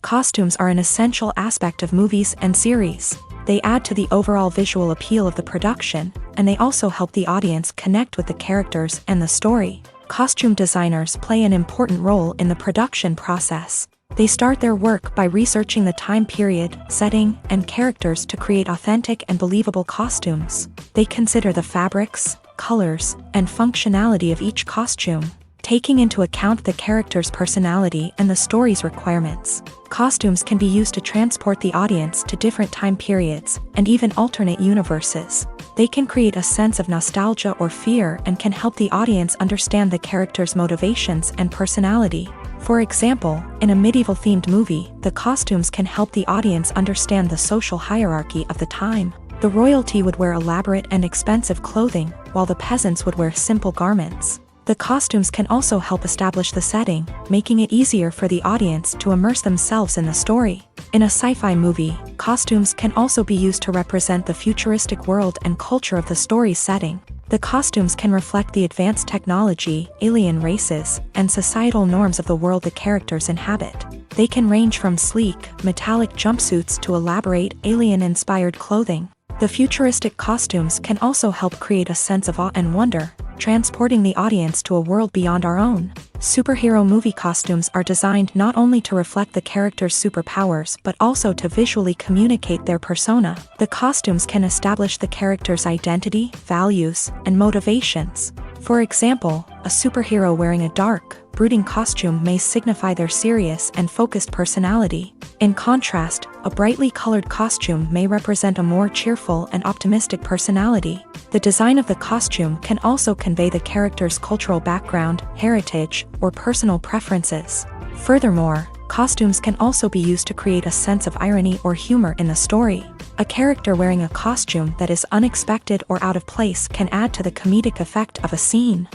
Costumes are an essential aspect of movies and series. They add to the overall visual appeal of the production, and they also help the audience connect with the characters and the story. Costume designers play an important role in the production process. They start their work by researching the time period, setting, and characters to create authentic and believable costumes. They consider the fabrics, colors, and functionality of each costume, taking into account the character's personality and the story's requirements. Costumes can be used to transport the audience to different time periods and even alternate universes. They can create a sense of nostalgia or fear and can help the audience understand the character's motivations and personality. For example, in a medieval-themed movie, the costumes can help the audience understand the social hierarchy of the time. The royalty would wear elaborate and expensive clothing, while the peasants would wear simple garments. The costumes can also help establish the setting, making it easier for the audience to immerse themselves in the story. In a sci-fi movie, costumes can also be used to represent the futuristic world and culture of the story's setting. The costumes can reflect the advanced technology, alien races, and societal norms of the world the characters inhabit. They can range from sleek, metallic jumpsuits to elaborate, alien-inspired clothing. The futuristic costumes can also help create a sense of awe and wonder, transporting the audience to a world beyond our own. Superhero movie costumes are designed not only to reflect the character's superpowers but also to visually communicate their persona. The costumes can establish the character's identity, values, and motivations. For example, a superhero wearing a dark, brooding costume may signify their serious and focused personality. In contrast, a brightly colored costume may represent a more cheerful and optimistic personality. The design of the costume can also convey the character's cultural background, heritage, or personal preferences. Furthermore, costumes can also be used to create a sense of irony or humor in the story. A character wearing a costume that is unexpected or out of place can add to the comedic effect of a scene.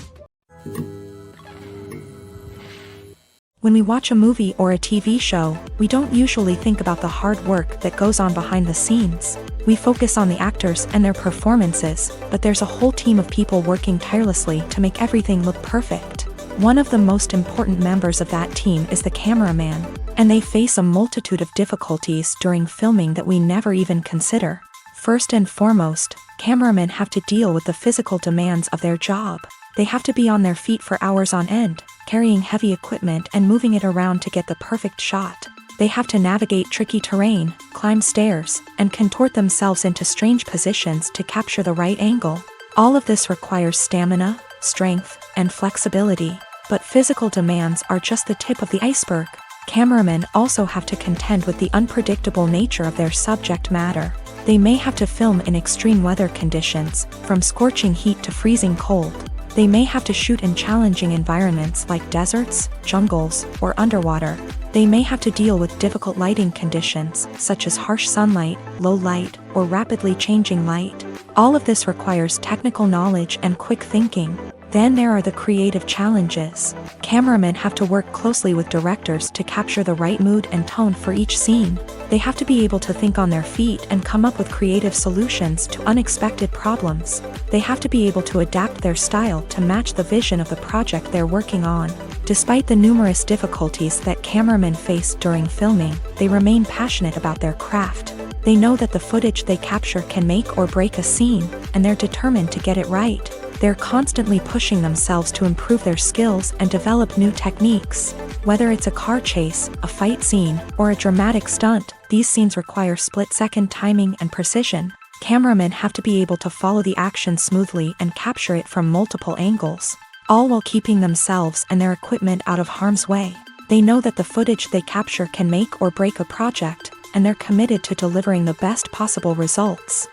When we watch a movie or a TV show, we don't usually think about the hard work that goes on behind the scenes. We focus on the actors and their performances, but there's a whole team of people working tirelessly to make everything look perfect. One of the most important members of that team is the cameraman, and they face a multitude of difficulties during filming that we never even consider. First and foremost, cameramen have to deal with the physical demands of their job. They have to be on their feet for hours on end, carrying heavy equipment and moving it around to get the perfect shot. They have to navigate tricky terrain, climb stairs, and contort themselves into strange positions to capture the right angle. All of this requires stamina, strength, and flexibility. But physical demands are just the tip of the iceberg. Cameramen also have to contend with the unpredictable nature of their subject matter. They may have to film in extreme weather conditions, from scorching heat to freezing cold. They may have to shoot in challenging environments like deserts, jungles, or underwater. They may have to deal with difficult lighting conditions, such as harsh sunlight, low light, or rapidly changing light. All of this requires technical knowledge and quick thinking. Then there are the creative challenges. Cameramen have to work closely with directors to capture the right mood and tone for each scene. They have to be able to think on their feet and come up with creative solutions to unexpected problems. They have to be able to adapt their style to match the vision of the project they're working on. Despite the numerous difficulties that cameramen face during filming, they remain passionate about their craft. They know that the footage they capture can make or break a scene, and they're determined to get it right. They're constantly pushing themselves to improve their skills and develop new techniques. Whether it's a car chase, a fight scene, or a dramatic stunt, these scenes require split-second timing and precision. Cameramen have to be able to follow the action smoothly and capture it from multiple angles, all while keeping themselves and their equipment out of harm's way. They know that the footage they capture can make or break a project, and they're committed to delivering the best possible results.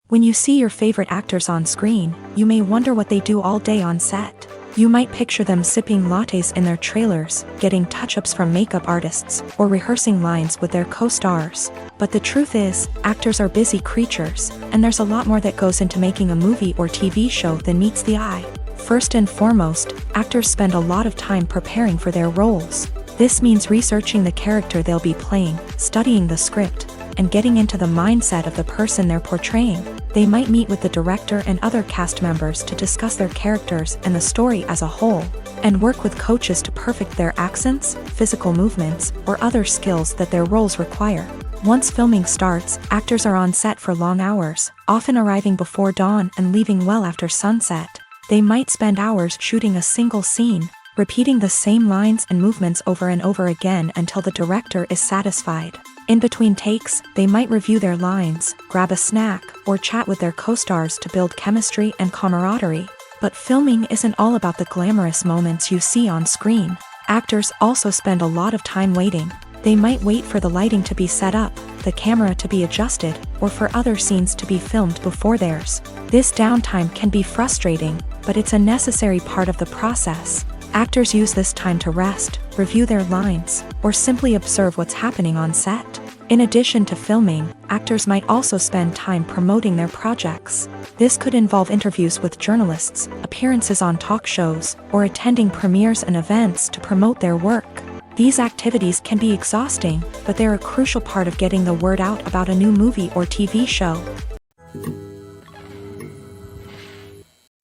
When you see your favorite actors on screen, you may wonder what they do all day on set. You might picture them sipping lattes in their trailers, getting touch-ups from makeup artists, or rehearsing lines with their co-stars. But the truth is, actors are busy creatures, and there's a lot more that goes into making a movie or TV show than meets the eye. First and foremost, actors spend a lot of time preparing for their roles. This means researching the character they'll be playing, studying the script, and getting into the mindset of the person they're portraying. They might meet with the director and other cast members to discuss their characters and the story as a whole, and work with coaches to perfect their accents, physical movements, or other skills that their roles require. Once filming starts, actors are on set for long hours, often arriving before dawn and leaving well after sunset. They might spend hours shooting a single scene, repeating the same lines and movements over and over again until the director is satisfied. In between takes, they might review their lines, grab a snack, or chat with their co-stars to build chemistry and camaraderie. But filming isn't all about the glamorous moments you see on screen. Actors also spend a lot of time waiting. They might wait for the lighting to be set up, the camera to be adjusted, or for other scenes to be filmed before theirs. This downtime can be frustrating, but it's a necessary part of the process. Actors use this time to rest, review their lines, or simply observe what's happening on set. In addition to filming, actors might also spend time promoting their projects. This could involve interviews with journalists, appearances on talk shows, or attending premieres and events to promote their work. These activities can be exhausting, but they're a crucial part of getting the word out about a new movie or TV show.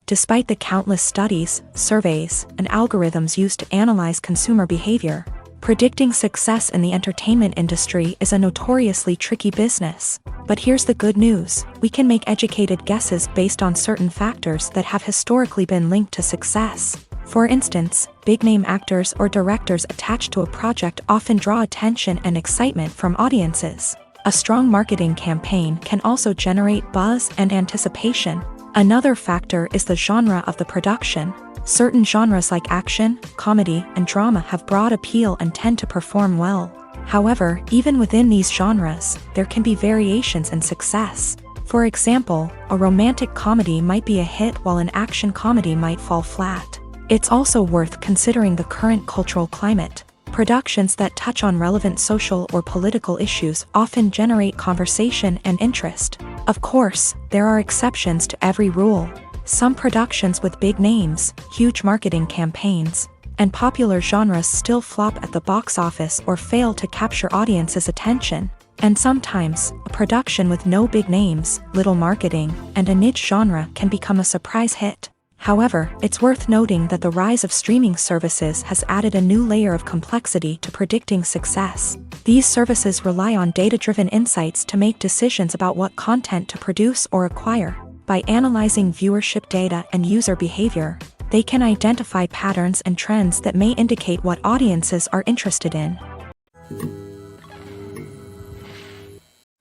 Despite the countless studies, surveys, and algorithms used to analyze consumer behavior, predicting success in the entertainment industry is a notoriously tricky business. But here's the good news: we can make educated guesses based on certain factors that have historically been linked to success. For instance, big-name actors or directors attached to a project often draw attention and excitement from audiences. A strong marketing campaign can also generate buzz and anticipation. Another factor is the genre of the production. Certain genres like action, comedy, and drama have broad appeal and tend to perform well. However, even within these genres, there can be variations in success. For example, a romantic comedy might be a hit while an action comedy might fall flat. It's also worth considering the current cultural climate. Productions that touch on relevant social or political issues often generate conversation and interest. Of course, there are exceptions to every rule. Some productions with big names, huge marketing campaigns, and popular genres still flop at the box office or fail to capture audiences' attention. And sometimes, a production with no big names, little marketing, and a niche genre can become a surprise hit. However, it's worth noting that the rise of streaming services has added a new layer of complexity to predicting success. These services rely on data-driven insights to make decisions about what content to produce or acquire. By analyzing viewership data and user behavior, they can identify patterns and trends that may indicate what audiences are interested in.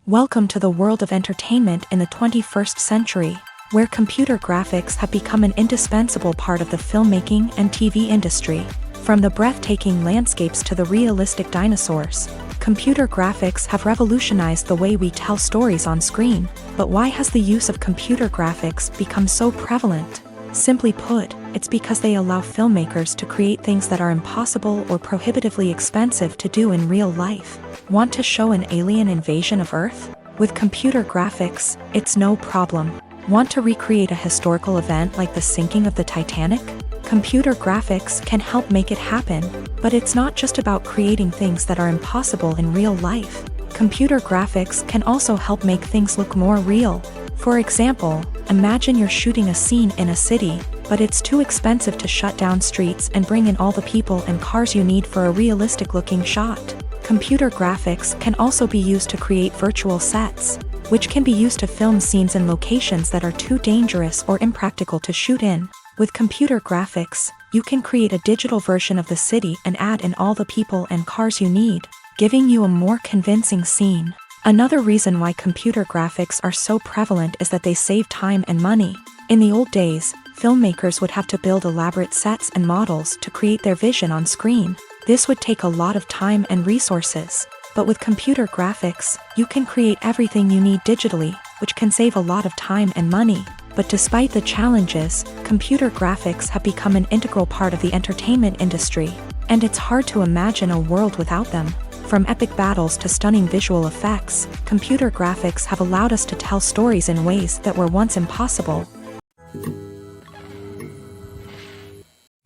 Welcome to the world of entertainment in the 21st century, where computer graphics have become an indispensable part of the filmmaking and TV industry. From the breathtaking landscapes to the realistic dinosaurs, computer graphics have revolutionized the way we tell stories on screen. But why has the use of computer graphics become so prevalent? Simply put, it's because they allow filmmakers to create things that are impossible or prohibitively expensive to do in real life. Want to show an alien invasion of Earth? With computer graphics, it's no problem. Want to recreate a historical event like the sinking of the Titanic? Computer graphics can help make it happen, but it's not just about creating things that are impossible in real life. Computer graphics can also help make things look more real. For example, imagine you're shooting a scene in a city, but it's too expensive to shut down streets and bring in all the people and cars you need for a realistic-looking shot. Computer graphics can also be used to create virtual sets, which can be used to film scenes in locations that are too dangerous or impractical to shoot in. With computer graphics, you can create a digital version of the city and add in all the people and cars you need, giving you a more convincing scene. Another reason why computer graphics are so prevalent is that they save time and money. In the old days, filmmakers would have to build elaborate sets and models to create their vision on screen. This would take a lot of time and resources. But with computer graphics, you can create everything you need digitally, which can save a lot of time and money. But despite the challenges, computer graphics have become an integral part of the entertainment industry, and it's hard to imagine a world without them. From epic battles to stunning visual effects, computer graphics have allowed us to tell stories in ways that were once impossible.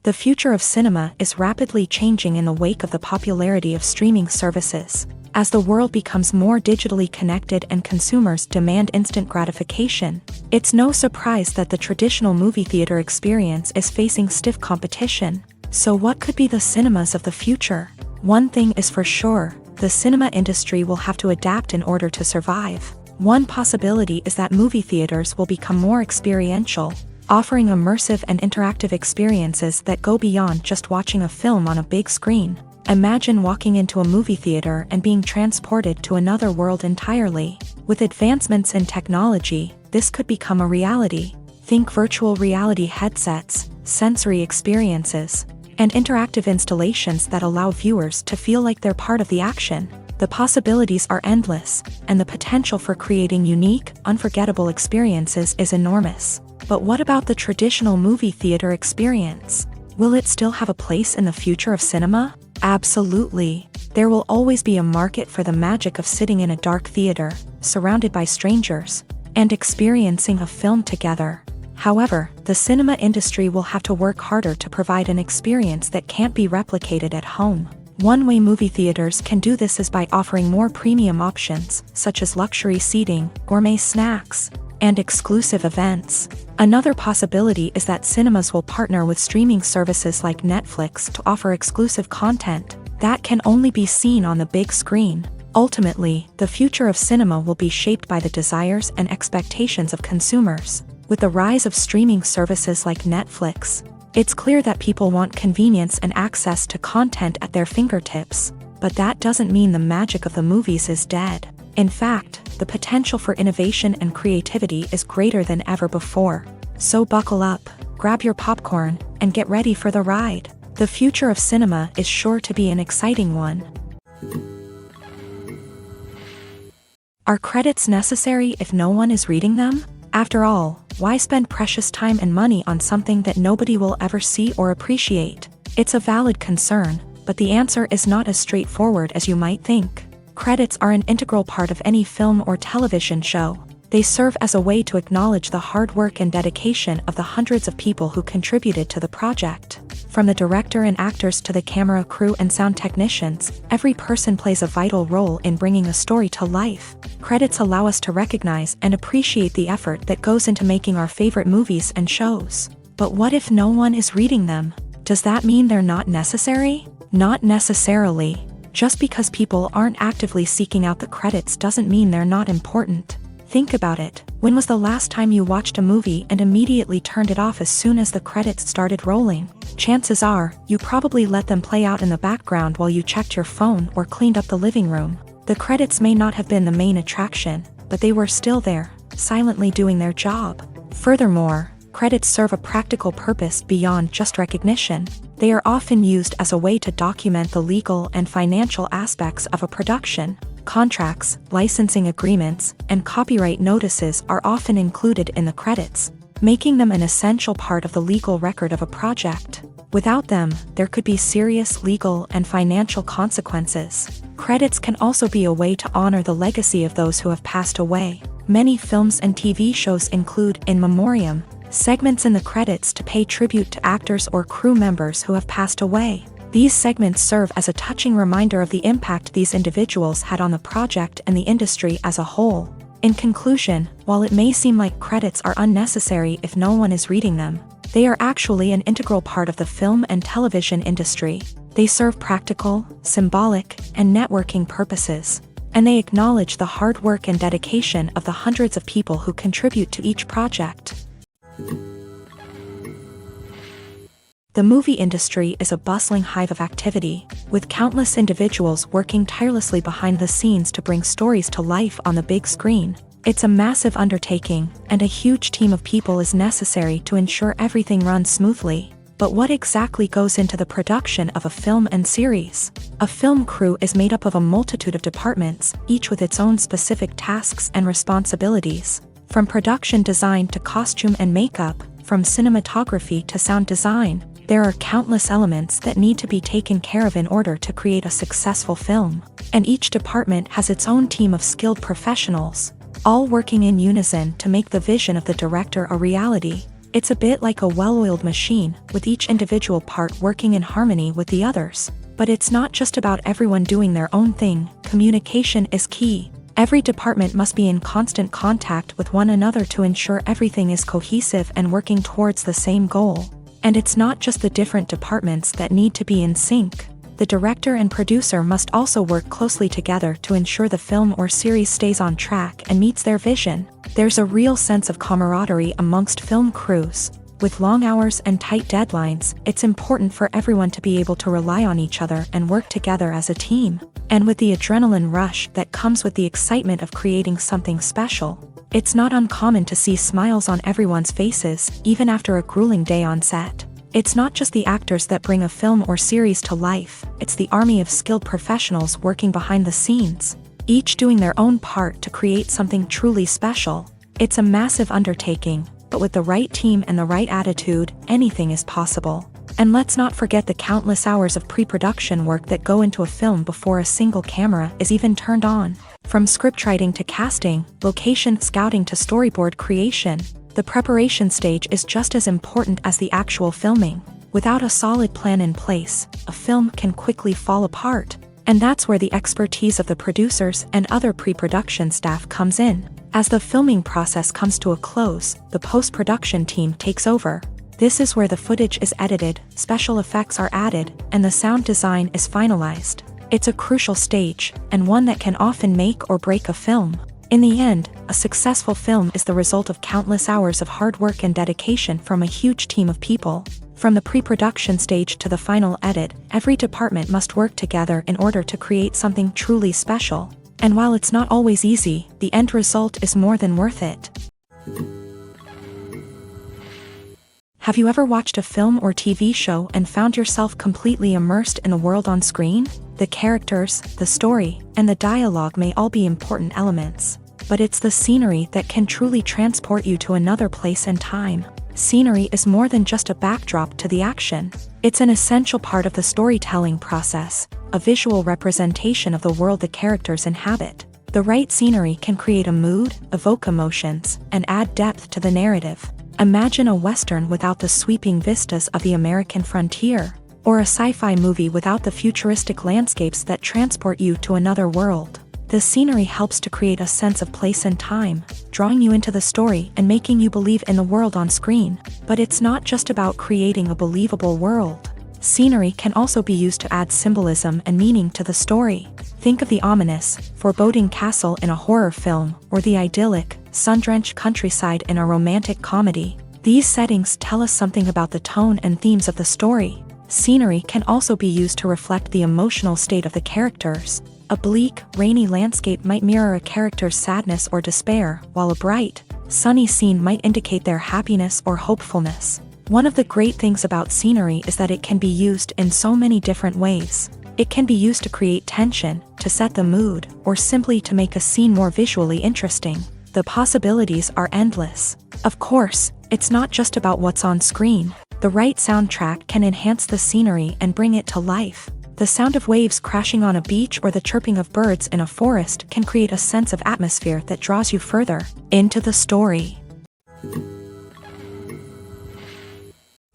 The future of cinema is rapidly changing in the wake of the popularity of streaming services. As the world becomes more digitally connected and consumers demand instant gratification, it's no surprise that the traditional movie theater experience is facing stiff competition. So what could be the cinemas of the future? One thing is for sure, the cinema industry will have to adapt in order to survive. One possibility is that movie theaters will become more experiential, offering immersive and interactive experiences that go beyond just watching a film on a big screen. Imagine walking into a movie theater and being transported to another world entirely. With advancements in technology, this could become a reality. Think virtual reality headsets, sensory experiences, and interactive installations that allow viewers to feel like they're part of the action. The possibilities are endless, and the potential for creating unique, unforgettable experiences is enormous. But what about the traditional movie theater experience? Will it still have a place in the future of cinema? Absolutely. There will always be a market for the magic of sitting in a dark theater, surrounded by strangers, and experiencing a film together. However, the cinema industry will have to work harder to provide an experience that can't be replicated at home. One way movie theaters can do this is by offering more premium options, such as luxury seating, gourmet snacks, and exclusive events. Another possibility is that cinemas will partner with streaming services like Netflix to offer exclusive content that can only be seen on the big screen. Ultimately, the future of cinema will be shaped by the desires and expectations of consumers. With the rise of streaming services like Netflix, it's clear that people want convenience and access to content at their fingertips. But that doesn't mean the magic of the movies is dead. In fact, the potential for innovation and creativity is greater than ever before. So buckle up, grab your popcorn, and get ready for the ride. The future of cinema is sure to be an exciting one. Are credits necessary if no one is reading them? After all, why spend precious time and money on something that nobody will ever see or appreciate? It's a valid concern, but the answer is not as straightforward as you might think. Credits are an integral part of any film or television show. They serve as a way to acknowledge the hard work and dedication of the hundreds of people who contributed to the project. From the director and actors to the camera crew and sound technicians, every person plays a vital role in bringing a story to life. Credits allow us to recognize and appreciate the effort that goes into making our favorite movies and shows. But what if no one is reading them? Does that mean they're not necessary? Not necessarily. Just because people aren't actively seeking out the credits doesn't mean they're not important. Think about it. When was the last time you watched a movie and immediately turned it off as soon as the credits started rolling? Chances are, you probably let them play out in the background while you checked your phone or cleaned up the living room. The credits may not have been the main attraction, but they were still there, silently doing their job. Furthermore, credits serve a practical purpose beyond just recognition. They are often used as a way to document the legal and financial aspects of a production. Contracts, licensing agreements, and copyright notices are often included in the credits, making them an essential part of the legal record of a project. Without them, there could be serious legal and financial consequences. Credits can also be a way to honor the legacy of those who have passed away. Many films and TV shows include in memoriam segments in the credits to pay tribute to actors or crew members who have passed away. These segments serve as a touching reminder of the impact these individuals had on the project and the industry as a whole. In conclusion, while it may seem like credits are unnecessary if no one is reading them, they are actually an integral part of the film and television industry. They serve practical, symbolic, and networking purposes, and they acknowledge the hard work and dedication of the hundreds of people who contribute to each project. The movie industry is a bustling hive of activity, with countless individuals working tirelessly behind the scenes to bring stories to life on the big screen. It's a massive undertaking, and a huge team of people is necessary to ensure everything runs smoothly. But what exactly goes into the production of a film and series? A film crew is made up of a multitude of departments, each with its own specific tasks and responsibilities. From production design to costume and makeup, from cinematography to sound design, there are countless elements that need to be taken care of in order to create a successful film. And each department has its own team of skilled professionals, all working in unison to make the vision of the director a reality. It's a bit like a well-oiled machine, with each individual part working in harmony with the others. But it's not just about everyone doing their own thing. Communication is key. Every department must be in constant contact with one another to ensure everything is cohesive and working towards the same goal. And it's not just the different departments that need to be in sync. The director and producer must also work closely together to ensure the film or series stays on track and meets their vision. There's a real sense of camaraderie amongst film crews. With long hours and tight deadlines, it's important for everyone to be able to rely on each other and work together as a team. And with the adrenaline rush that comes with the excitement of creating something special, it's not uncommon to see smiles on everyone's faces, even after a grueling day on set. It's not just the actors that bring a film or series to life, it's the army of skilled professionals working behind the scenes, each doing their own part to create something truly special. It's a massive undertaking, but with the right team and the right attitude, anything is possible. And let's not forget the countless hours of pre-production work that go into a film before a single camera is even turned on. From scriptwriting to casting, location scouting to storyboard creation, the preparation stage is just as important as the actual filming. Without a solid plan in place, a film can quickly fall apart. And that's where the expertise of the producers and other pre-production staff comes in. As the filming process comes to a close, the post-production team takes over. This is where the footage is edited, special effects are added, and the sound design is finalized. It's a crucial stage, and one that can often make or break a film. In the end, a successful film is the result of countless hours of hard work and dedication from a huge team of people. From the pre-production stage to the final edit, every department must work together in order to create something truly special. And while it's not always easy, the end result is more than worth it. Have you ever watched a film or TV show and found yourself completely immersed in the world on screen? The characters, the story, and the dialogue may all be important elements, but it's the scenery that can truly transport you to another place and time. Scenery is more than just a backdrop to the action. It's an essential part of the storytelling process, a visual representation of the world the characters inhabit. The right scenery can create a mood, evoke emotions, and add depth to the narrative. Imagine a Western without the sweeping vistas of the American frontier, or a sci-fi movie without the futuristic landscapes that transport you to another world. The scenery helps to create a sense of place and time, drawing you into the story and making you believe in the world on screen. But it's not just about creating a believable world. Scenery can also be used to add symbolism and meaning to the story. Think of the ominous, foreboding castle in a horror film, or the idyllic, sun-drenched countryside in a romantic comedy. These settings tell us something about the tone and themes of the story. Scenery can also be used to reflect the emotional state of the characters. A bleak, rainy landscape might mirror a character's sadness or despair, while a bright, sunny scene might indicate their happiness or hopefulness. One of the great things about scenery is that it can be used in so many different ways. It can be used to create tension, to set the mood, or simply to make a scene more visually interesting. The possibilities are endless. Of course, it's not just about what's on screen. The right soundtrack can enhance the scenery and bring it to life. The sound of waves crashing on a beach or the chirping of birds in a forest can create a sense of atmosphere that draws you further into the story.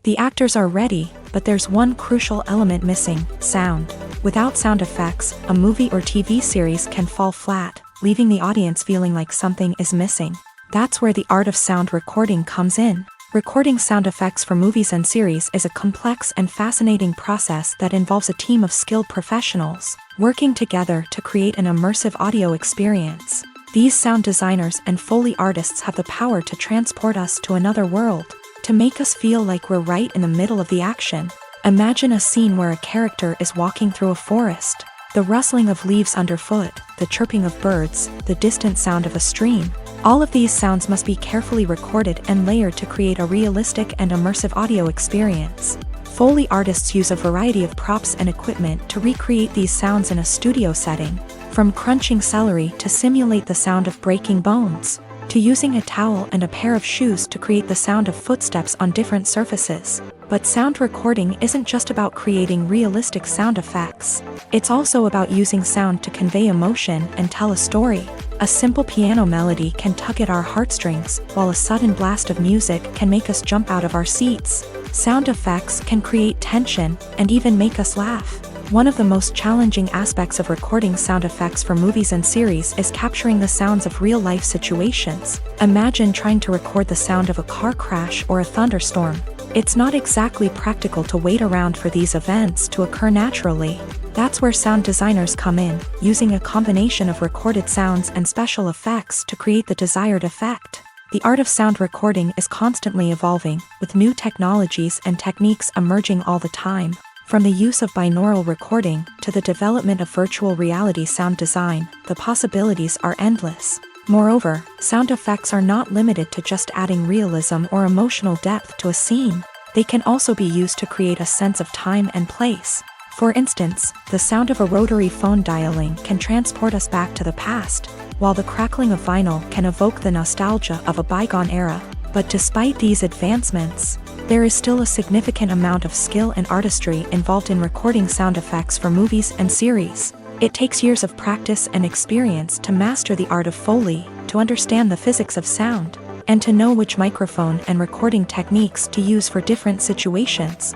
The actors are ready, but there's one crucial element missing: sound. Without sound effects, a movie or TV series can fall flat, leaving the audience feeling like something is missing. That's where the art of sound recording comes in. Recording sound effects for movies and series is a complex and fascinating process that involves a team of skilled professionals working together to create an immersive audio experience. These sound designers and Foley artists have the power to transport us to another world, to make us feel like we're right in the middle of the action. Imagine a scene where a character is walking through a forest. The rustling of leaves underfoot, the chirping of birds, the distant sound of a stream. All of these sounds must be carefully recorded and layered to create a realistic and immersive audio experience. Foley artists use a variety of props and equipment to recreate these sounds in a studio setting, from crunching celery to simulate the sound of breaking bones, to using a towel and a pair of shoes to create the sound of footsteps on different surfaces. But sound recording isn't just about creating realistic sound effects. It's also about using sound to convey emotion and tell a story. A simple piano melody can tug at our heartstrings, while a sudden blast of music can make us jump out of our seats. Sound effects can create tension and even make us laugh. One of the most challenging aspects of recording sound effects for movies and series is capturing the sounds of real-life situations. Imagine trying to record the sound of a car crash or a thunderstorm. It's not exactly practical to wait around for these events to occur naturally. That's where sound designers come in, using a combination of recorded sounds and special effects to create the desired effect. The art of sound recording is constantly evolving, with new technologies and techniques emerging all the time. From the use of binaural recording to the development of virtual reality sound design, the possibilities are endless. Moreover, sound effects are not limited to just adding realism or emotional depth to a scene. they can also be used to create a sense of time and place. For instance, the sound of a rotary phone dialing can transport us back to the past, while the crackling of vinyl can evoke the nostalgia of a bygone era. But despite these advancements, there is still a significant amount of skill and artistry involved in recording sound effects for movies and series. It takes years of practice and experience to master the art of Foley, to understand the physics of sound, and to know which microphone and recording techniques to use for different situations.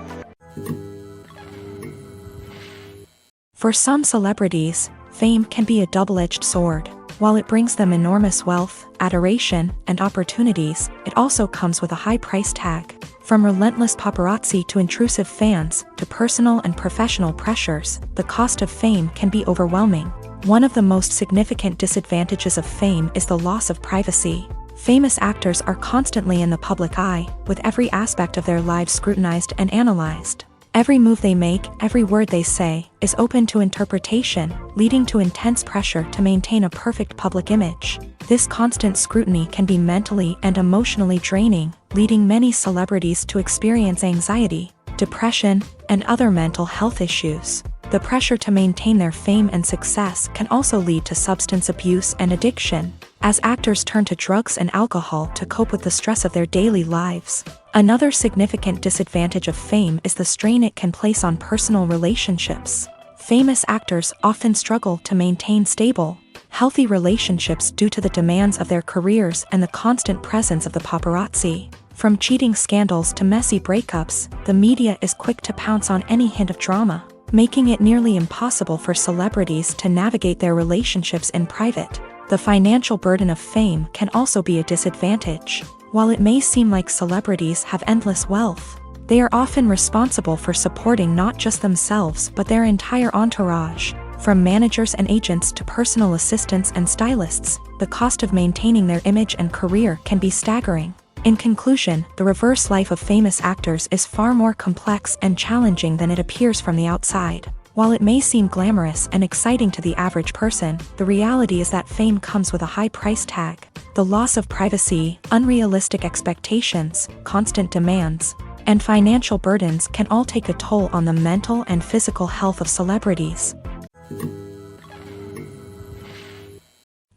For some celebrities, fame can be a double-edged sword. While it brings them enormous wealth, adoration, and opportunities, it also comes with a high price tag. From relentless paparazzi to intrusive fans, to personal and professional pressures, the cost of fame can be overwhelming. One of the most significant disadvantages of fame is the loss of privacy. Famous actors are constantly in the public eye, with every aspect of their lives scrutinized and analyzed. Every move they make, every word they say, is open to interpretation, leading to intense pressure to maintain a perfect public image. This constant scrutiny can be mentally and emotionally draining, leading many celebrities to experience anxiety, depression, and other mental health issues. The pressure to maintain their fame and success can also lead to substance abuse and addiction, as actors turn to drugs and alcohol to cope with the stress of their daily lives. Another significant disadvantage of fame is the strain it can place on personal relationships. Famous actors often struggle to maintain stable, healthy relationships due to the demands of their careers and the constant presence of the paparazzi. From cheating scandals to messy breakups, the media is quick to pounce on any hint of drama, making it nearly impossible for celebrities to navigate their relationships in private. The financial burden of fame can also be a disadvantage. While it may seem like celebrities have endless wealth, they are often responsible for supporting not just themselves but their entire entourage. From managers and agents to personal assistants and stylists, the cost of maintaining their image and career can be staggering. In conclusion, the reverse life of famous actors is far more complex and challenging than it appears from the outside. While it may seem glamorous and exciting to the average person, the reality is that fame comes with a high price tag. The loss of privacy, unrealistic expectations, constant demands, and financial burdens can all take a toll on the mental and physical health of celebrities.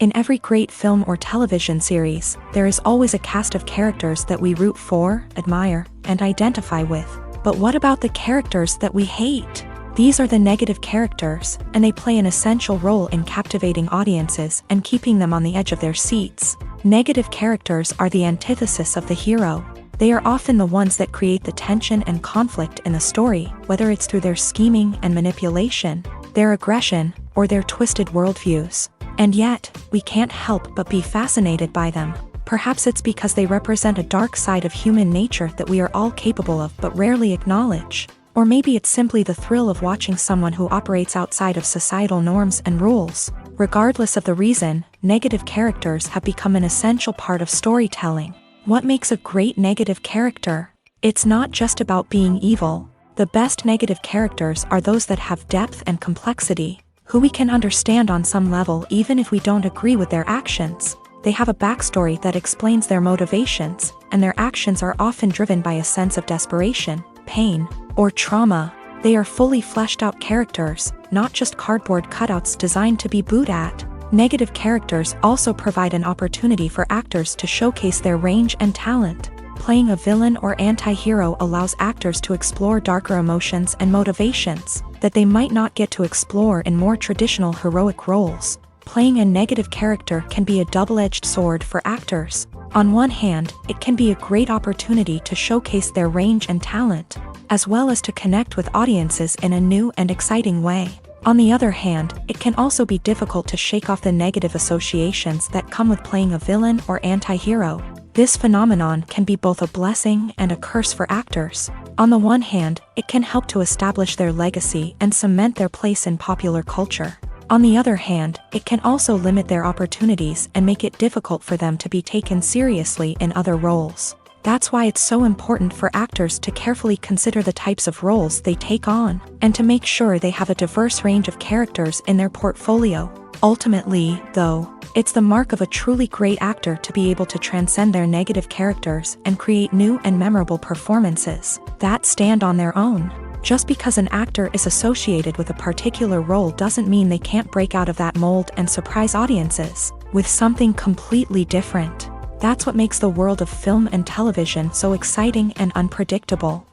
In every great film or television series, there is always a cast of characters that we root for, admire, and identify with. But what about the characters that we hate? These are the negative characters, and they play an essential role in captivating audiences and keeping them on the edge of their seats. Negative characters are the antithesis of the hero. They are often the ones that create the tension and conflict in the story, whether it's through their scheming and manipulation, their aggression, or their twisted worldviews. And yet, we can't help but be fascinated by them. Perhaps it's because they represent a dark side of human nature that we are all capable of but rarely acknowledge. Or maybe it's simply the thrill of watching someone who operates outside of societal norms and rules. Regardless of the reason, negative characters have become an essential part of storytelling. What makes a great negative character? It's not just about being evil. The best negative characters are those that have depth and complexity, who we can understand on some level even if we don't agree with their actions. They have a backstory that explains their motivations, and their actions are often driven by a sense of desperation, pain, or trauma. They are fully fleshed out characters, not just cardboard cutouts designed to be booed at. Negative characters also provide an opportunity for actors to showcase their range and talent. Playing a villain or anti-hero allows actors to explore darker emotions and motivations that they might not get to explore in more traditional heroic roles. Playing a negative character can be a double-edged sword for actors. On one hand, it can be a great opportunity to showcase their range and talent, as well as to connect with audiences in a new and exciting way. On the other hand, it can also be difficult to shake off the negative associations that come with playing a villain or anti-hero. This phenomenon can be both a blessing and a curse for actors. On the one hand, it can help to establish their legacy and cement their place in popular culture. On the other hand, it can also limit their opportunities and make it difficult for them to be taken seriously in other roles. That's why it's so important for actors to carefully consider the types of roles they take on, and to make sure they have a diverse range of characters in their portfolio. Ultimately, though, It's the mark of a truly great actor to be able to transcend their negative characters and create new and memorable performances that stand on their own. Just because an actor is associated with a particular role doesn't mean they can't break out of that mold and surprise audiences with something completely different. That's what makes the world of film and television so exciting and unpredictable.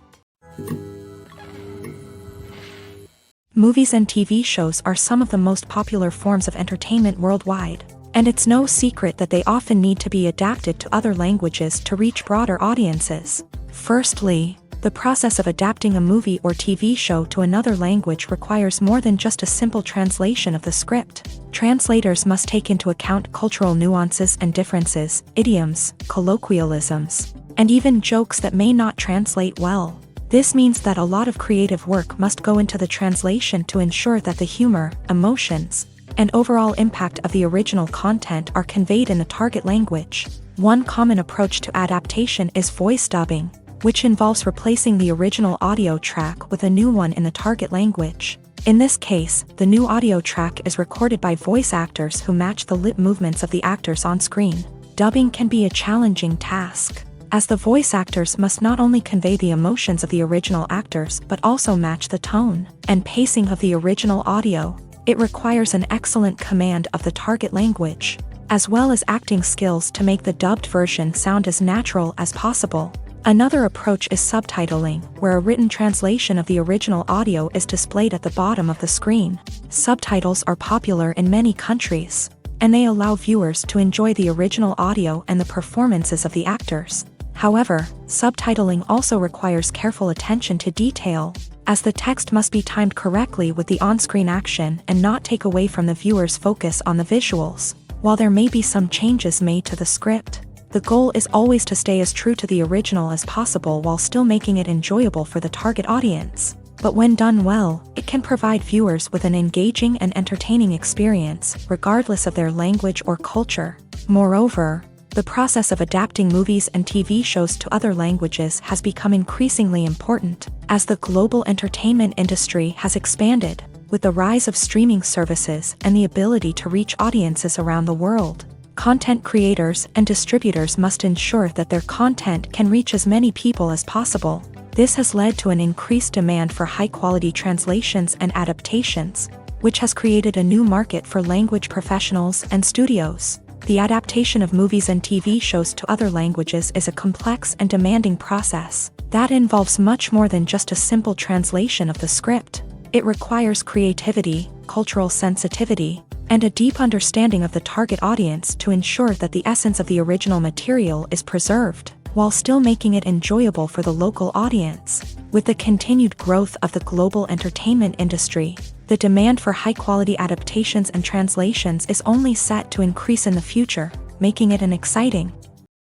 Movies and TV shows are some of the most popular forms of entertainment worldwide, and it's no secret that they often need to be adapted to other languages to reach broader audiences. Firstly, the process of adapting a movie or TV show to another language requires more than just a simple translation of the script. Translators must take into account cultural nuances and differences, idioms, colloquialisms, and even jokes that may not translate well. This means that a lot of creative work must go into the translation to ensure that the humor, emotions, and overall impact of the original content are conveyed in the target language. One common approach to adaptation is voice dubbing, which involves replacing the original audio track with a new one in the target language. In this case, the new audio track is recorded by voice actors who match the lip movements of the actors on screen. Dubbing can be a challenging task, as the voice actors must not only convey the emotions of the original actors but also match the tone and pacing of the original audio. It requires an excellent command of the target language, as well as acting skills to make the dubbed version sound as natural as possible. Another approach is subtitling, where a written translation of the original audio is displayed at the bottom of the screen. Subtitles are popular in many countries, and they allow viewers to enjoy the original audio and the performances of the actors. However, subtitling also requires careful attention to detail, as the text must be timed correctly with the on-screen action and not take away from the viewer's focus on the visuals. While there may be some changes made to the script, the goal is always to stay as true to the original as possible while still making it enjoyable for the target audience. But when done well, it can provide viewers with an engaging and entertaining experience, regardless of their language or culture. Moreover, the process of adapting movies and TV shows to other languages has become increasingly important, as the global entertainment industry has expanded, with the rise of streaming services and the ability to reach audiences around the world. Content creators and distributors must ensure that their content can reach as many people as possible. This has led to an increased demand for high-quality translations and adaptations, which has created a new market for language professionals and studios. The adaptation of movies and TV shows to other languages is a complex and demanding process that involves much more than just a simple translation of the script. It requires creativity, cultural sensitivity, and a deep understanding of the target audience to ensure that the essence of the original material is preserved, while still making it enjoyable for the local audience. With the continued growth of the global entertainment industry, the demand for high-quality adaptations and translations is only set to increase in the future, making it an exciting